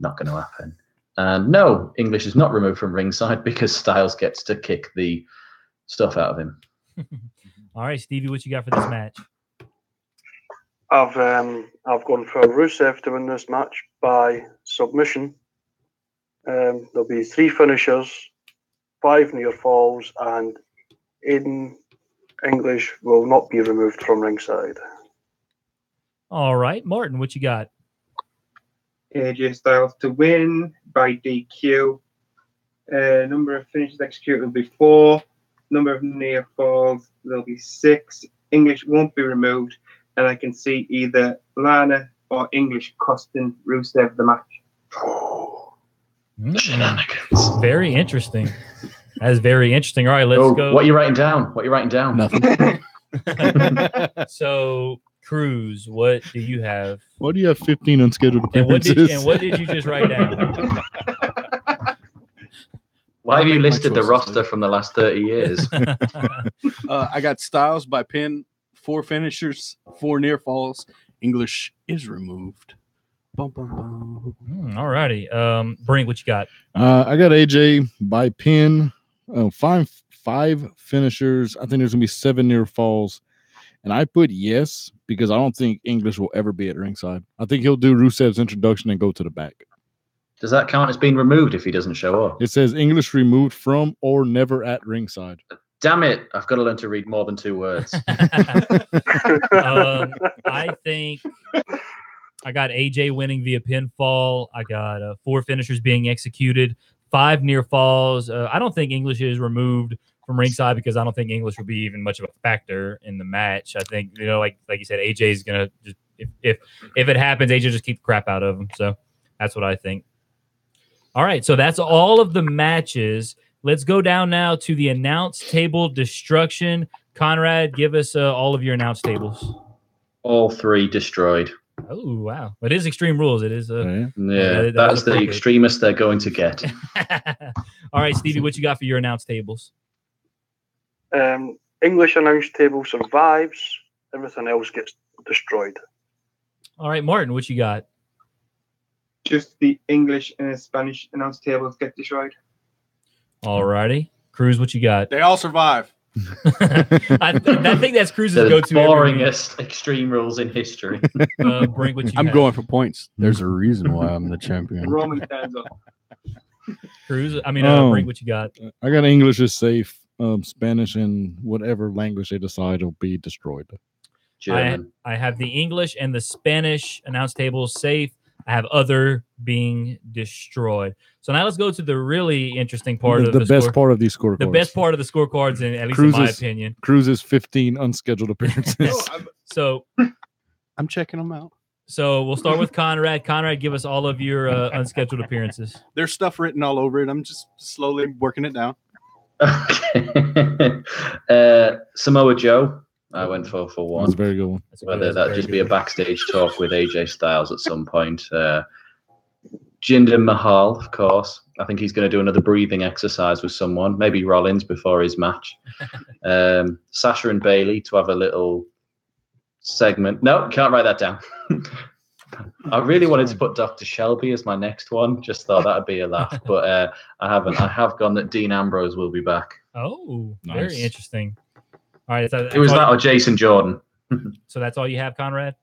Not going to happen. And no, English is not removed from ringside because Styles gets to kick the stuff out of him. All right, Stevie, what you got for this match? I've gone for Rusev to win this match by submission. There'll be 3 finishers, 5 near falls, and Aiden English will not be removed from ringside. All right, Martin, what you got? AJ Styles to win by DQ. Number of finishes executed will be 4. Number of near falls, there'll be 6. English won't be removed, and I can see either Lana or English costing Rusev the match. Shenanigans. Very interesting. That is very interesting. All right, let's go. What are you writing down? Nothing. So, Cruz, what do you have? What do you have? 15 unscheduled And appearances. what did you just write down? Why have you make my listed the choices, roster later. from the last 30 years? I got Styles by pin, 4 finishers, 4 near falls. English is removed. Bum, bum, bum. All righty. Brink, what you got? I got AJ by pin. 5 finishers. I think there's gonna be 7 near falls, and I put yes because I don't think English will ever be at ringside. I think he'll do Rusev's introduction and go to the back. Does that count as being removed if he doesn't show up? It says English removed from or never at ringside. Damn it. I've got to learn to read more than 2 words. I think I got AJ winning via pinfall. I got 4 finishers being executed, 5 near falls. I don't think English is removed from ringside because I don't think English will be even much of a factor in the match. I think, like you said, AJ is gonna just if it happens, AJ just keep the crap out of him. So that's what I think. All right, so that's all of the matches. Let's go down now to the announce table destruction. Conrad, give us all of your announce tables. All 3 destroyed. Oh, wow. It is Extreme Rules. It is. Yeah, that's the extremist they're going to get. All right, Stevie, what you got for your announce tables? English announce table survives. Everything else gets destroyed. All right, Martin, what you got? Just the English and Spanish announce tables get destroyed. All righty. Cruz, what you got? They all survive. I think that's Cruz's The go-to. boringest Extreme Rules in history. Brink, what you I'm got? going for points. There's a reason why I'm the champion. Roman stands up. Cruz, Brink, what you got? I got English is safe. Spanish and whatever language they decide will be destroyed. German. I have the English and the Spanish announce tables safe. I have other being destroyed. So now let's go to the really interesting part of the best part of these scorecards. The best part of the scorecards, and at least in my opinion. Cruz's 15 unscheduled appearances. So I'm checking them out. So we'll start with Conrad. Conrad, give us all of your unscheduled appearances. There's stuff written all over it. I'm just slowly working it down. Okay. Samoa Joe. I went for one. That's a very good one. Whether that just be a backstage talk with AJ Styles at some point. Jinder Mahal, of course. I think he's going to do another breathing exercise with someone, maybe Rollins before his match. Sasha and Bailey to have a little segment. No, can't write that down. I really wanted to put Dr. Shelby as my next one. Just thought that'd be a laugh, but I haven't. I have gone that Dean Ambrose will be back. Oh, Nice. Very interesting. All right, It was that or Jason Jordan. So that's all you have, Conrad?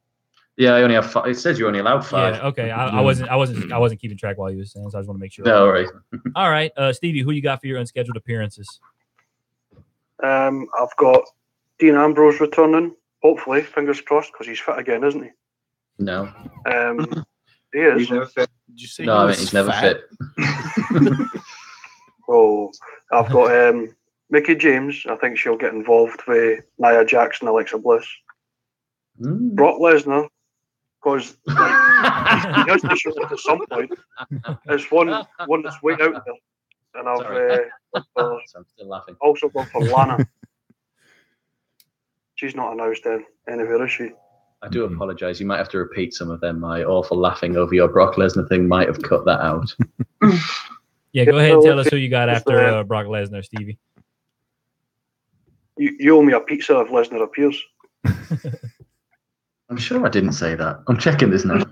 Yeah, I only have 5. It says you're only allowed 5. Yeah, okay. I wasn't keeping track while you were saying, so I just want to make sure. No worries. All right, Stevie, who you got for your unscheduled appearances? I've got Dean Ambrose returning. Hopefully, fingers crossed, because he's fit again, isn't he? No. He is. He's never fit. Did you say No, I mean, he's never fit. Oh, I've got Mickey James. I think she'll get involved with Nia Jax and Alexa Bliss. Brock Lesnar, because he has to show up at some point. It's one that's way out there. And I've I'm still laughing. also gone for Lana. She's not announced anywhere, is she? I do apologize. You might have to repeat some of them. My awful laughing over your Brock Lesnar thing might have cut that out. Yeah, go ahead and tell us who you got after Brock Lesnar, Stevie. You owe me a pizza if Lesnar appears. I'm sure I didn't say that. I'm checking this now.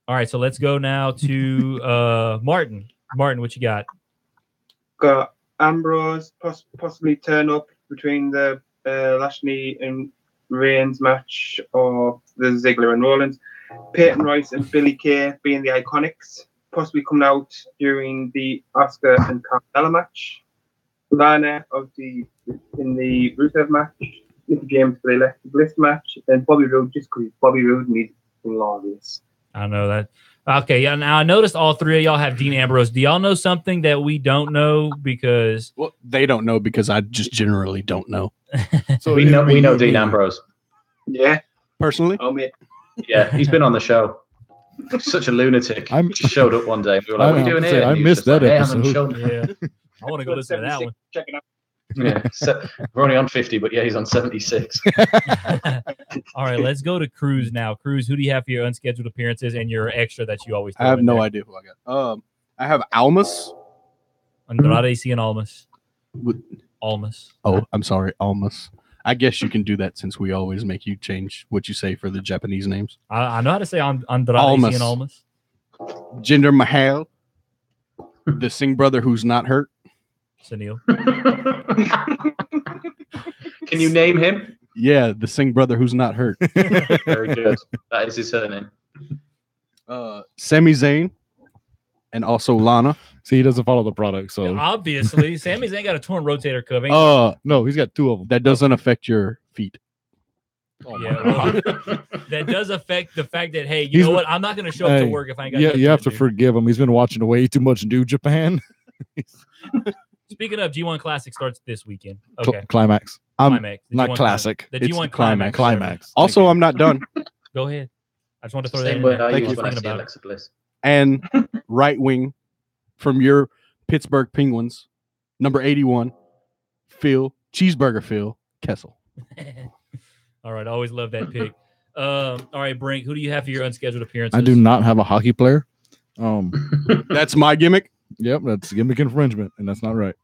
All right, so let's go now to Martin. Martin, what you got? Got Ambrose possibly turn up between the Lashley and Reigns match, or the Ziggler and Rollins. Peyton Royce and Billy Kay being the Iconics, possibly coming out during the Asuka and Carmella match. Lana in the Rusev match. Nicky James for the Electric Bliss match, and Bobby Roode just because Bobby Roode needs glorious. I know that. Okay, yeah. Now I noticed all three of y'all have Dean Ambrose. Do y'all know something that we don't know? Because they don't know because I just generally don't know. So we know Dean Ambrose. Yeah, personally. Oh man. Yeah, he's been on the show. Such a lunatic. Just showed up one day. We were like, "What are you doing here?" I missed that episode. Yeah, I want to go listen to that one. Check it out. Yeah, so we're only on 50, but yeah, he's on 76. All right, let's go to Cruz now. Cruz, who do you have for your unscheduled appearances and your extra that you always? I have no idea who I got. I have Almas. Andrade Cien Almas. Almas. Oh, I'm sorry, Almas. I guess you can do that since we always make you change what you say for the Japanese names. I know how to say Andrade Almas. Cien Almas. Jinder Mahal, the Singh brother who's not hurt. Sunil. Can you name him? Yeah, the Singh brother who's not hurt. Very good. That is his surname. Sami Zayn, and also Lana. See, he doesn't follow the product, so Obviously, Sami Zayn got a torn rotator cuff. ain't he? no, he's got two of them. That doesn't affect your feet. Yeah, well, that does affect the fact that, hey, you know what? I'm not going to show up to work if I ain't got. Yeah, you have to forgive him. He's been watching way too much New Japan. Speaking of, G1 Classic starts this weekend. Okay, Climax. Climax. The Not G1 classic. The It's G1 Climax. Climax. Also, I'm not done. Go ahead. I just want to throw that Same in word there. I Thank use you for when I thinking see about it. Alexa Bliss. And right wing from your Pittsburgh Penguins, number 81, Cheeseburger Kessel. All right, I always love that pick. All right, Brink, who do you have for your unscheduled appearances? I do not have a hockey player. That's my gimmick. Yep, that's gimmick infringement, and that's not right.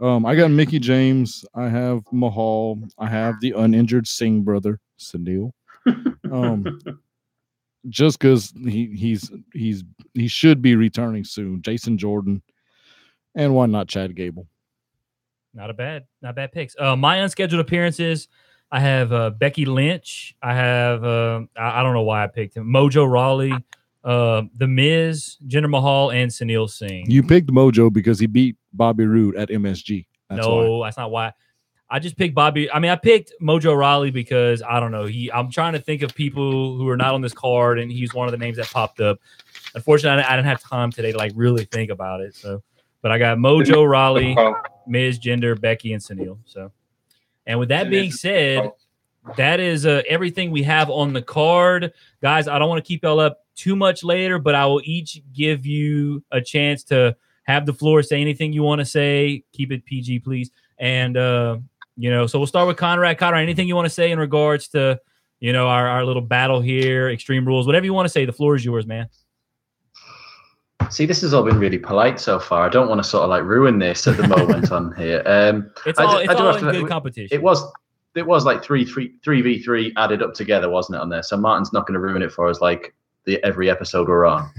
I got Mickey James. I have Mahal. I have the uninjured Singh brother, Sunil. Just because he should be returning soon. Jason Jordan, and why not Chad Gable? Not bad picks. My unscheduled appearances, I have Becky Lynch. I have I don't know why I picked him. Mojo Rawley, The Miz, Jinder Mahal, and Sunil Singh. You picked Mojo because he beat Bobby Roode at MSG. That's not why. I just picked Bobby. I mean, I picked Mojo Rawley because I don't know. I'm trying to think of people who are not on this card, and he's one of the names that popped up. Unfortunately, I didn't have time today to really think about it. So, but I got Mojo Rawley, Miz, Jinder, Becky, and Sunil. So, and with that being said, that is everything we have on the card, guys. I don't want to keep y'all up too much later, but I will each give you a chance to have the floor, say anything you want to say. Keep it PG, please. And so we'll start with Conrad. Conrad, anything you want to say in regards to, our little battle here, Extreme Rules, whatever you want to say. The floor is yours, man. See, this has all been really polite so far. I don't want to sort of ruin this at the moment on here. It's all in good competition. It was like 3v3 added up together, wasn't it, on there? So Martin's not going to ruin it for us every episode we're on.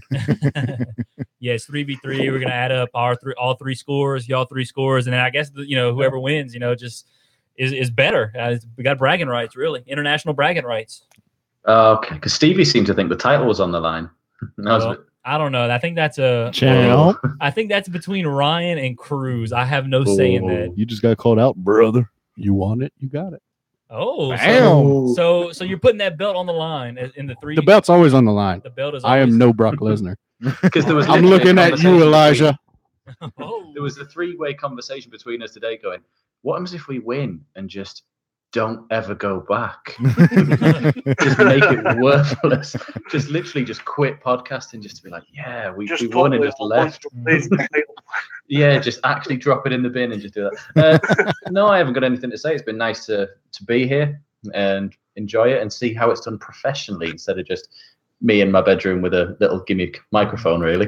Yes, 3v3. We're going to add up all three scores, y'all three scores, and then I guess whoever wins, just is better. We got bragging rights, really, international bragging rights. Okay, because Stevie seemed to think the title was on the line. I don't know. I think that's I think that's between Ryan and Cruz. I have no say in that. You just got called out, brother. You want it, you got it. Oh, so you're putting that belt on the line in the three. The belt's always on the line. The belt is. I am no Brock Lesnar. Because I'm looking at you, Elijah. There was a three-way conversation between us today going, what happens if we win and just don't ever go back? Just make it worthless. Just literally just quit podcasting just to be like, yeah, we won and just left. Yeah, just actually drop it in the bin and just do that. No, I haven't got anything to say. It's been nice to be here and enjoy it and see how it's done professionally instead of just me in my bedroom with a little gimmick microphone, really.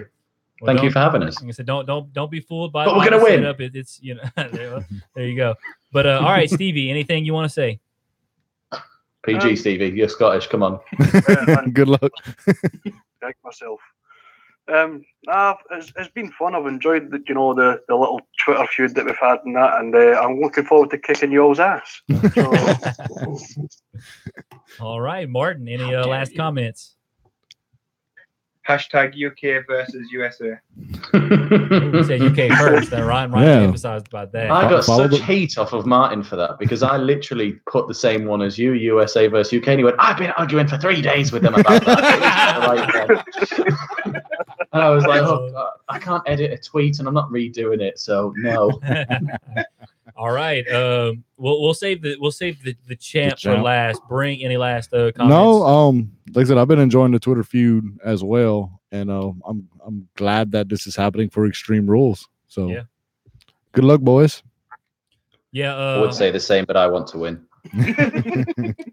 Well, Thank you for having us. Like I said, don't be fooled by. But we're gonna win. It's there you go. But all right, Stevie, anything you want to say? PG, Stevie. You're Scottish. Come on. Good luck. Check myself. It's been fun. I've enjoyed the little Twitter feud that we've had and that, and I'm looking forward to kicking y'all's ass. So, All right, Martin. Any last comments? Hashtag UK versus USA. We said UK first. Then Ryan emphasized about that. I got such heat off of Martin for that because I literally put the same one as you, USA versus UK, and he went, "I've been arguing for 3 days with them about that." And I was like, "Oh God, I can't edit a tweet, and I'm not redoing it, so no." All right. We'll save the champ for last. Bring any last comments? No, like I said, I've been enjoying the Twitter feud as well, and I'm glad that this is happening for Extreme Rules. So, yeah. Good luck, boys. Yeah, I would say the same, but I want to win.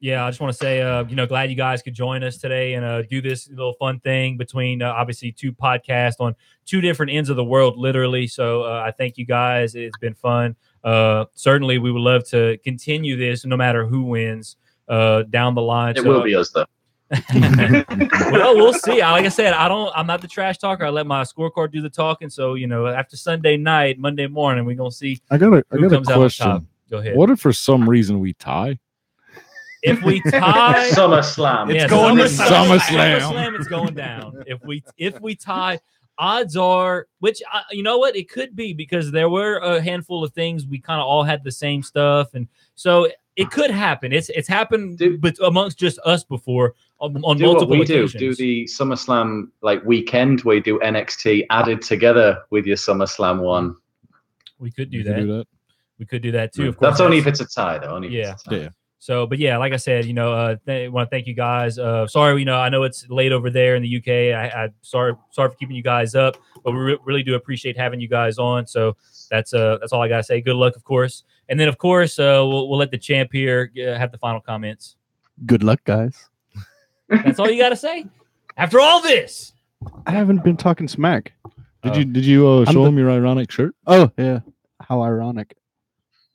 Yeah, I just want to say, glad you guys could join us today and do this little fun thing between obviously 2 podcasts on 2 different ends of the world, literally. So I thank you guys. It's been fun. Certainly, we would love to continue this no matter who wins down the line. It will be us, though. Well, we'll see. Like I said, I'm not the trash talker. I let my scorecard do the talking. So after Sunday night, Monday morning, we're gonna see. I got a comes out on top. question. Go ahead. What if for some reason we tie? If we tie, SummerSlam. It's going to SummerSlam. It's going down. If we tie, odds are, which you know what, it could be because there were a handful of things we kind of all had the same stuff, and so it could happen. It's happened amongst just us before on multiple occasions. Do the SummerSlam weekend where you do NXT added together with your SummerSlam one. We could do that. We could do that too. Of course, that's only if it's a tie, though. Yeah. So, but yeah, like I said, I want to thank you guys. Sorry, I know it's late over there in the UK. I sorry for keeping you guys up, but we really do appreciate having you guys on. So that's all I gotta say. Good luck, of course, and then of course we'll let the champ here have the final comments. Good luck, guys. That's all you gotta say. After all this, I haven't been talking smack. Did you show him your ironic shirt? Oh yeah, how ironic.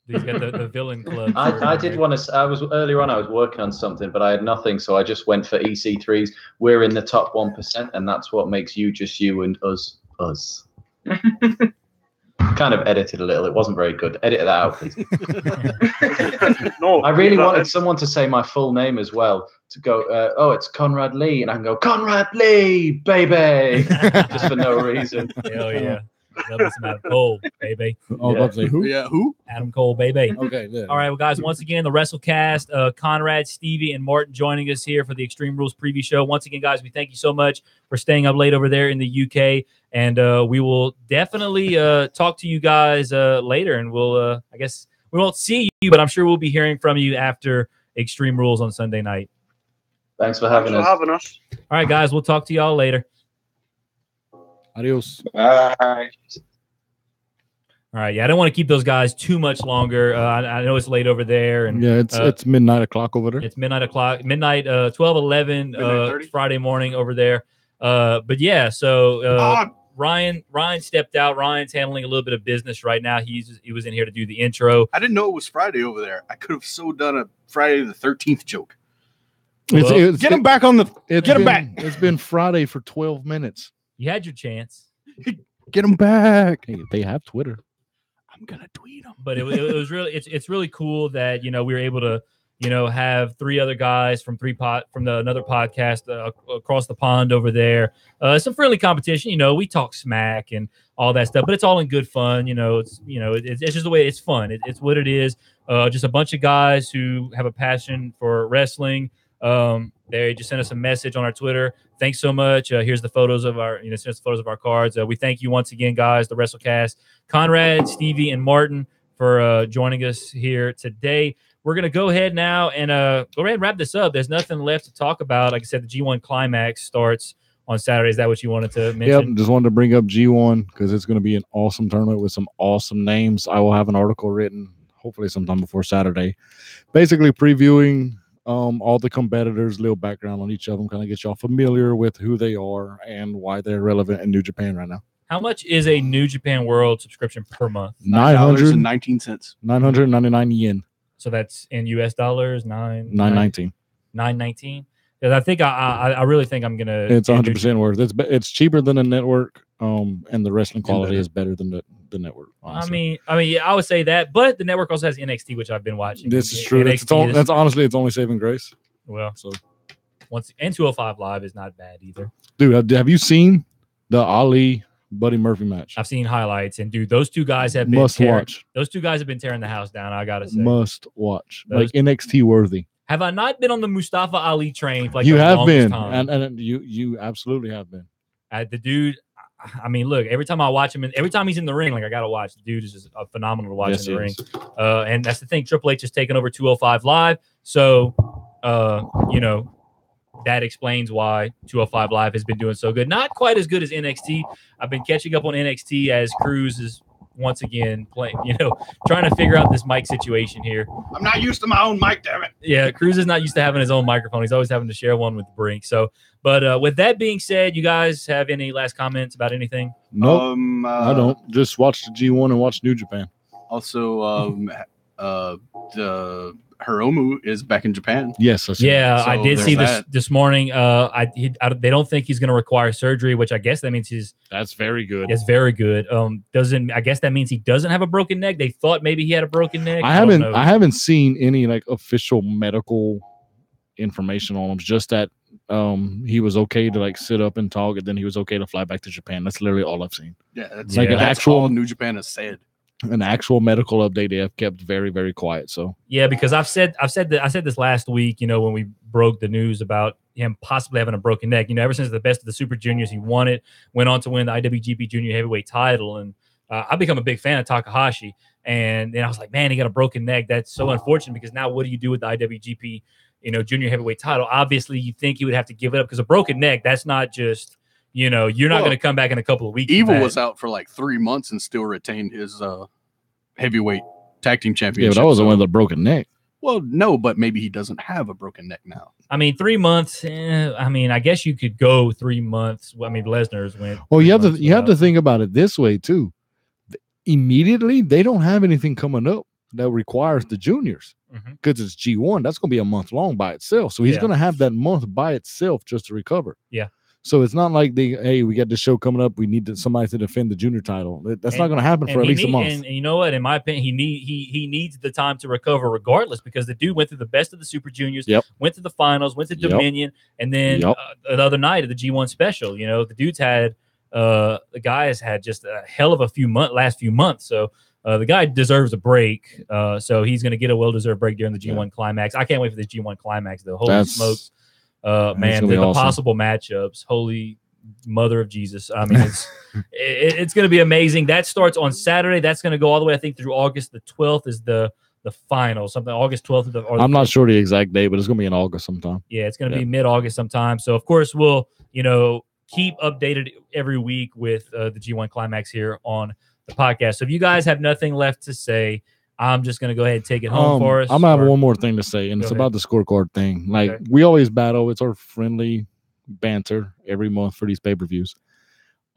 He's got the villain club. I did want to. I was earlier on. I was working on something, but I had nothing, so I just went for EC3s. We're in the top 1%, and that's what makes you just you and us. Kind of edited a little. It wasn't very good. Edit that out, please. No, I really wanted someone to say my full name as well. To go, oh, it's Conrad Lee, and I can go Conrad Lee, baby, just for no reason. Hell yeah. Love me some Adam Cole, baby. Say who? Yeah, who? Adam Cole, baby. Okay. Yeah. All right, well, guys, once again, the WrestleCast, Conrad, Stevie, and Martin joining us here for the Extreme Rules preview show. Once again, guys, we thank you so much for staying up late over there in the UK, and we will definitely talk to you guys later, and we'll, I guess, we won't see you, but I'm sure we'll be hearing from you after Extreme Rules on Sunday night. Thanks for having us. All right, guys, we'll talk to y'all later. Adios. Bye. All right, yeah, I don't want to keep those guys too much longer. I know it's late over there, and yeah, it's midnight o'clock over there. It's midnight 12:11 Friday morning over there. But yeah, so Ryan stepped out. Ryan's handling a little bit of business right now. He was in here to do the intro. I didn't know it was Friday over there. I could have so done a Friday the 13th joke. Get him back on the. Get him back. It's been Friday for 12 minutes. You had your chance. Get him back. Hey, they have Twitter. I'm gonna tweet him. But it was really it's really cool that we were able to have 3 other guys from another podcast across the pond over there. Some friendly competition. We talk smack and all that stuff, but it's all in good fun. It's just the way it's fun. It's what it is. Just a bunch of guys who have a passion for wrestling. They just sent us a message on our Twitter. Thanks so much. Here's the photos of our, send us photos of our cards. We thank you once again, guys, the WrestleCast, Conrad, Stevie, and Martin for joining us here today. We're going to go ahead now and go ahead and wrap this up. There's nothing left to talk about. Like I said, the G1 Climax starts on Saturday. Is that what you wanted to mention? Yep, just wanted to bring up G1 because it's going to be an awesome tournament with some awesome names. I will have an article written hopefully sometime before Saturday, basically previewing all the competitors, little background on each of them, kind of get y'all familiar with who they are and why they're relevant in New Japan right now. How much is a New Japan World subscription per month? $9.19. 999 yen. So that's in US dollars, $9.19. $9.19. Because I think I really think I'm gonna. It's 100% worth. It's cheaper than a network. And the wrestling quality is better than the network. Honestly. I mean, yeah, I would say that, but the network also has NXT, which I've been watching. This is true. That's honestly, it's only saving grace. Well, so and 205 Live is not bad either. Dude, have you seen the Ali Buddy Murphy match? I've seen highlights, and dude, those two guys have been watch. Those two guys have been tearing the house down. I gotta say, must watch. Like NXT worthy. Have I not been on the Mustafa Ali train? For like you have been, time? and you absolutely have been. The dude. I mean, look, every time I watch him, and every time he's in the ring, like I gotta watch. The dude is just a phenomenal to watch in the ring. And that's the thing. Triple H has taken over 205 Live, so that explains why 205 Live has been doing so good. Not quite as good as NXT. I've been catching up on NXT as Cruz is once again playing, trying to figure out this mic situation here. I'm not used to my own mic, damn it. Yeah, Cruz is not used to having his own microphone. He's always having to share one with Brink. So, but with that being said, you guys have any last comments about anything? No, I don't. Just watch the G1 and watch New Japan. Also, the Hiromu is back in Japan. Yes, I did see this morning. They don't think he's going to require surgery, which I guess that means that's very good. It's very good. I guess that means he doesn't have a broken neck. They thought maybe he had a broken neck. I haven't seen any like official medical information on him. Just that he was okay to like sit up and talk, and then he was okay to fly back to Japan. That's literally all I've seen. Yeah, that's like an actual New Japan has said. An actual medical update they have kept very, very quiet. So yeah, because I said this last week, when we broke the news about him possibly having a broken neck. Ever since the Best of the Super Juniors, he went on to win the IWGP Junior Heavyweight title, and I've become a big fan of Takahashi. And then I was like, man, he got a broken neck. That's so unfortunate because now what do you do with the IWGP, Junior Heavyweight title? Obviously, you think he would have to give it up because a broken neck, that's not just. You're not going to come back in a couple of weeks. Evil was out for like 3 months and still retained his heavyweight tag team championship. Yeah, but that wasn't with a broken neck. Well, no, but maybe he doesn't have a broken neck now. I mean, 3 months. I guess you could go 3 months. I mean, Lesnar's went. Well, you have to think about it this way too. Immediately, they don't have anything coming up that requires the juniors because it's G1. That's going to be a month long by itself. So he's going to have that month by itself just to recover. Yeah. So it's not like we got this show coming up. We need somebody to defend the junior title. That's not going to happen for at least a month. And you know what? In my opinion, he needs the time to recover regardless because the dude went through the Best of the Super Juniors, went to the finals, went to Dominion, and then the other night at the G1 special, the dude's had the guy has had just a hell of a last few months. So the guy deserves a break. So he's going to get a well-deserved break during the G1 climax. I can't wait for the G1 climax though. Holy smokes. Man, the awesome. Possible matchups. Holy mother of Jesus. I mean, it's going to be amazing. That starts on Saturday. That's going to go all the way, I think, through August the 12th is the final. Something August 12th. I'm not sure the exact date, but it's going to be in August sometime. Yeah, it's going to be mid-August sometime. So, of course, we'll, keep updated every week with the G1 Climax here on the podcast. So if you guys have nothing left to say, I'm just going to go ahead and take it home for us. I'm going to have one more thing to say, and it's about the scorecard thing. Like, we always battle. It's our friendly banter every month for these pay-per-views.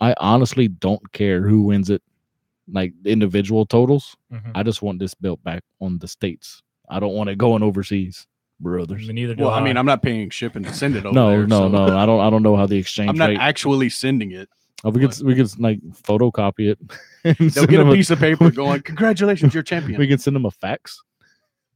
I honestly don't care who wins it, like the individual totals. I just want this belt back on the States. I don't want it going overseas, brothers. Neither do I mean, I'm not paying shipping to send it over no, there. No. I don't know how the exchange I'm not actually sending it. We could like photocopy it. They'll get a piece of paper going, congratulations, you're champion. We can send them a fax.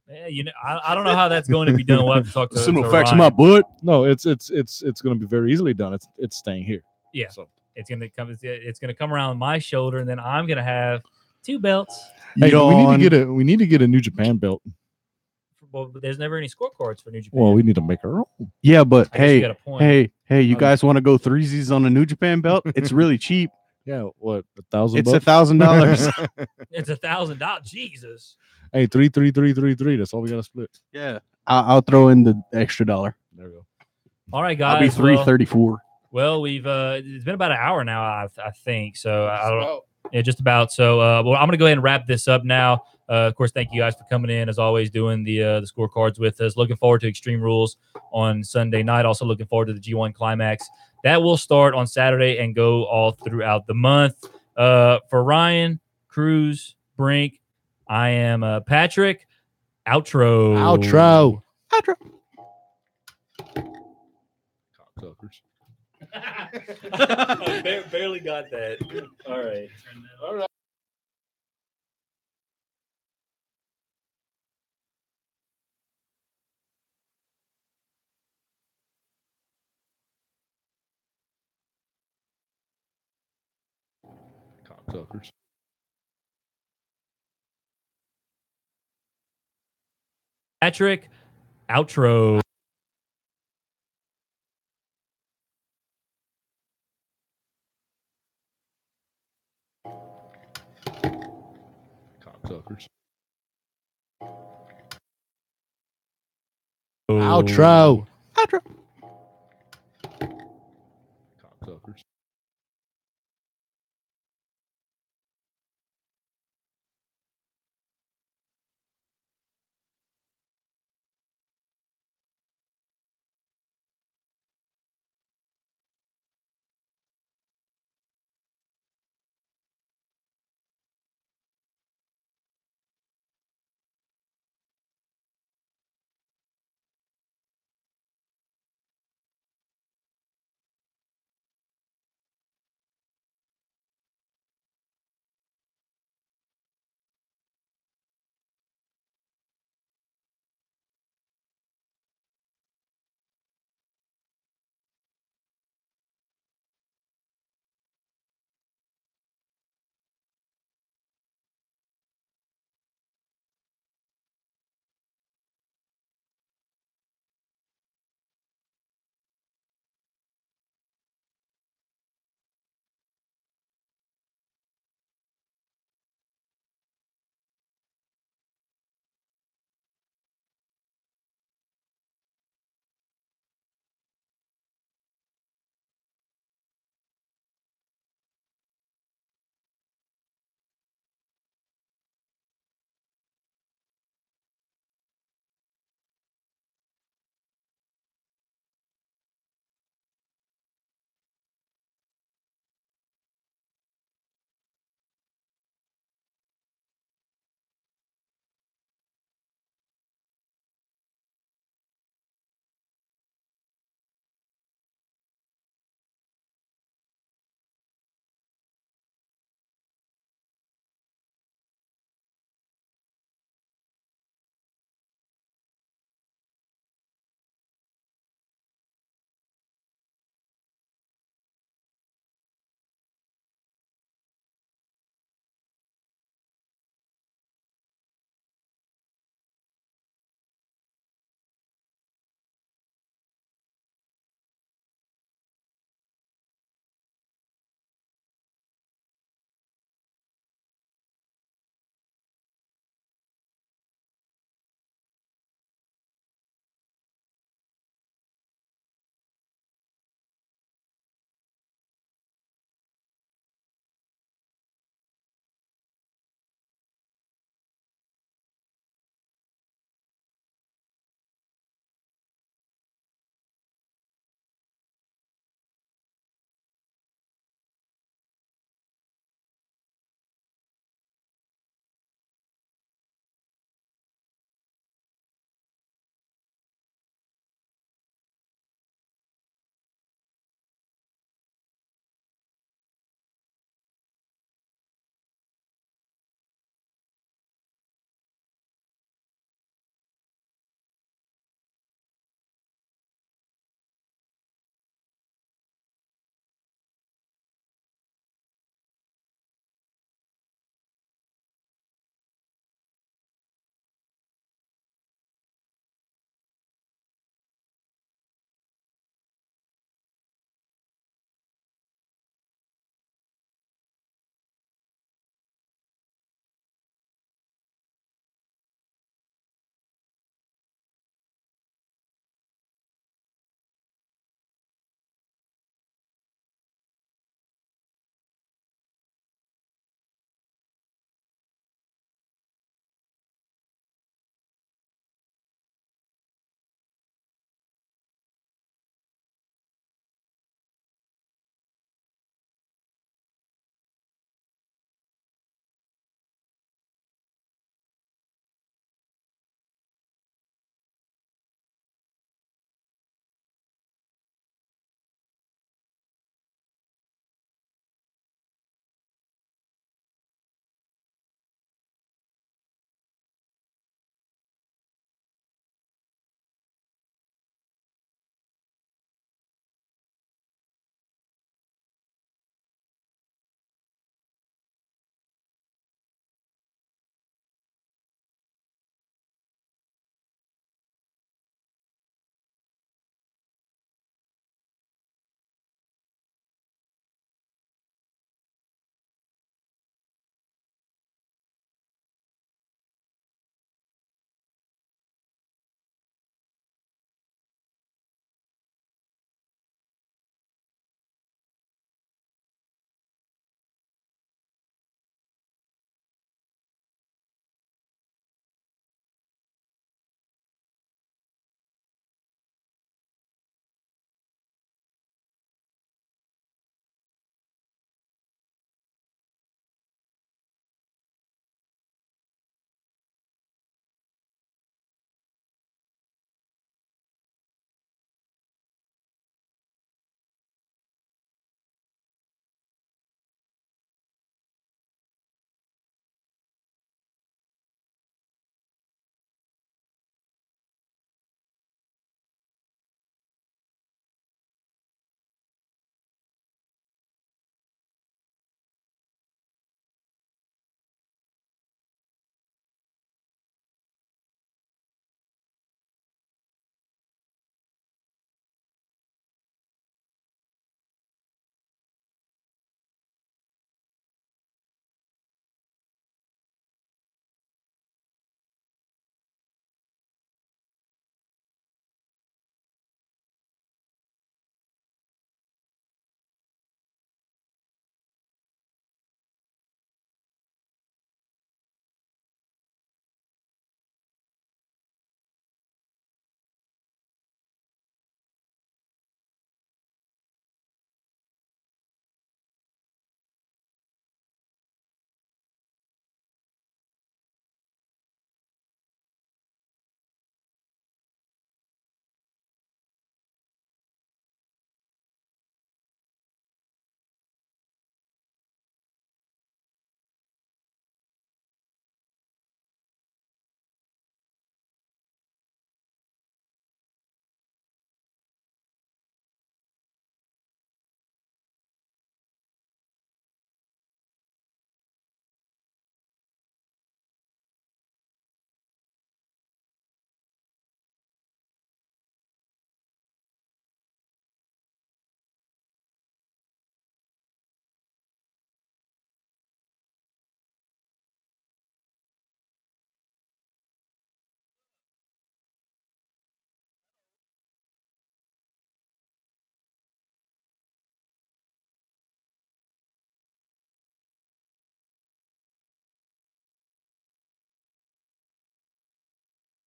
Yeah, I don't know how that's going to be done. We'll have to talk to send them a fax in my butt. No, it's going to be very easily done. It's staying here. Yeah, so it's going to come around my shoulder, and then I'm going to have 2 belts. Hey, we need to get a New Japan belt. Well, there's never any scorecards for New Japan. Well, we need to make our own. Yeah, but hey, you guys want to go threesies on a New Japan belt? It's really cheap. Yeah, what, $1,000? It's $1,000. It's $1,000. Jesus. Hey, 3. That's all we got to split. Yeah, I'll throw in the extra $1. There we go. All right, guys. I'll be 334. Well, we've it's been about an hour now, I think. So I don't know. Yeah, just about. So, I'm going to go ahead and wrap this up now. Of course, thank you guys for coming in, as always, doing the scorecards with us. Looking forward to Extreme Rules on Sunday night. Also looking forward to the G1 Climax. That will start on Saturday and go all throughout the month. For Ryan, Cruz, Brink, I am Patrick. Outro. Cocksuckers. Barely got that. All right. All right. Cocksuckers. Patrick, outro. Cocksuckers. Oh. Outro. Outro.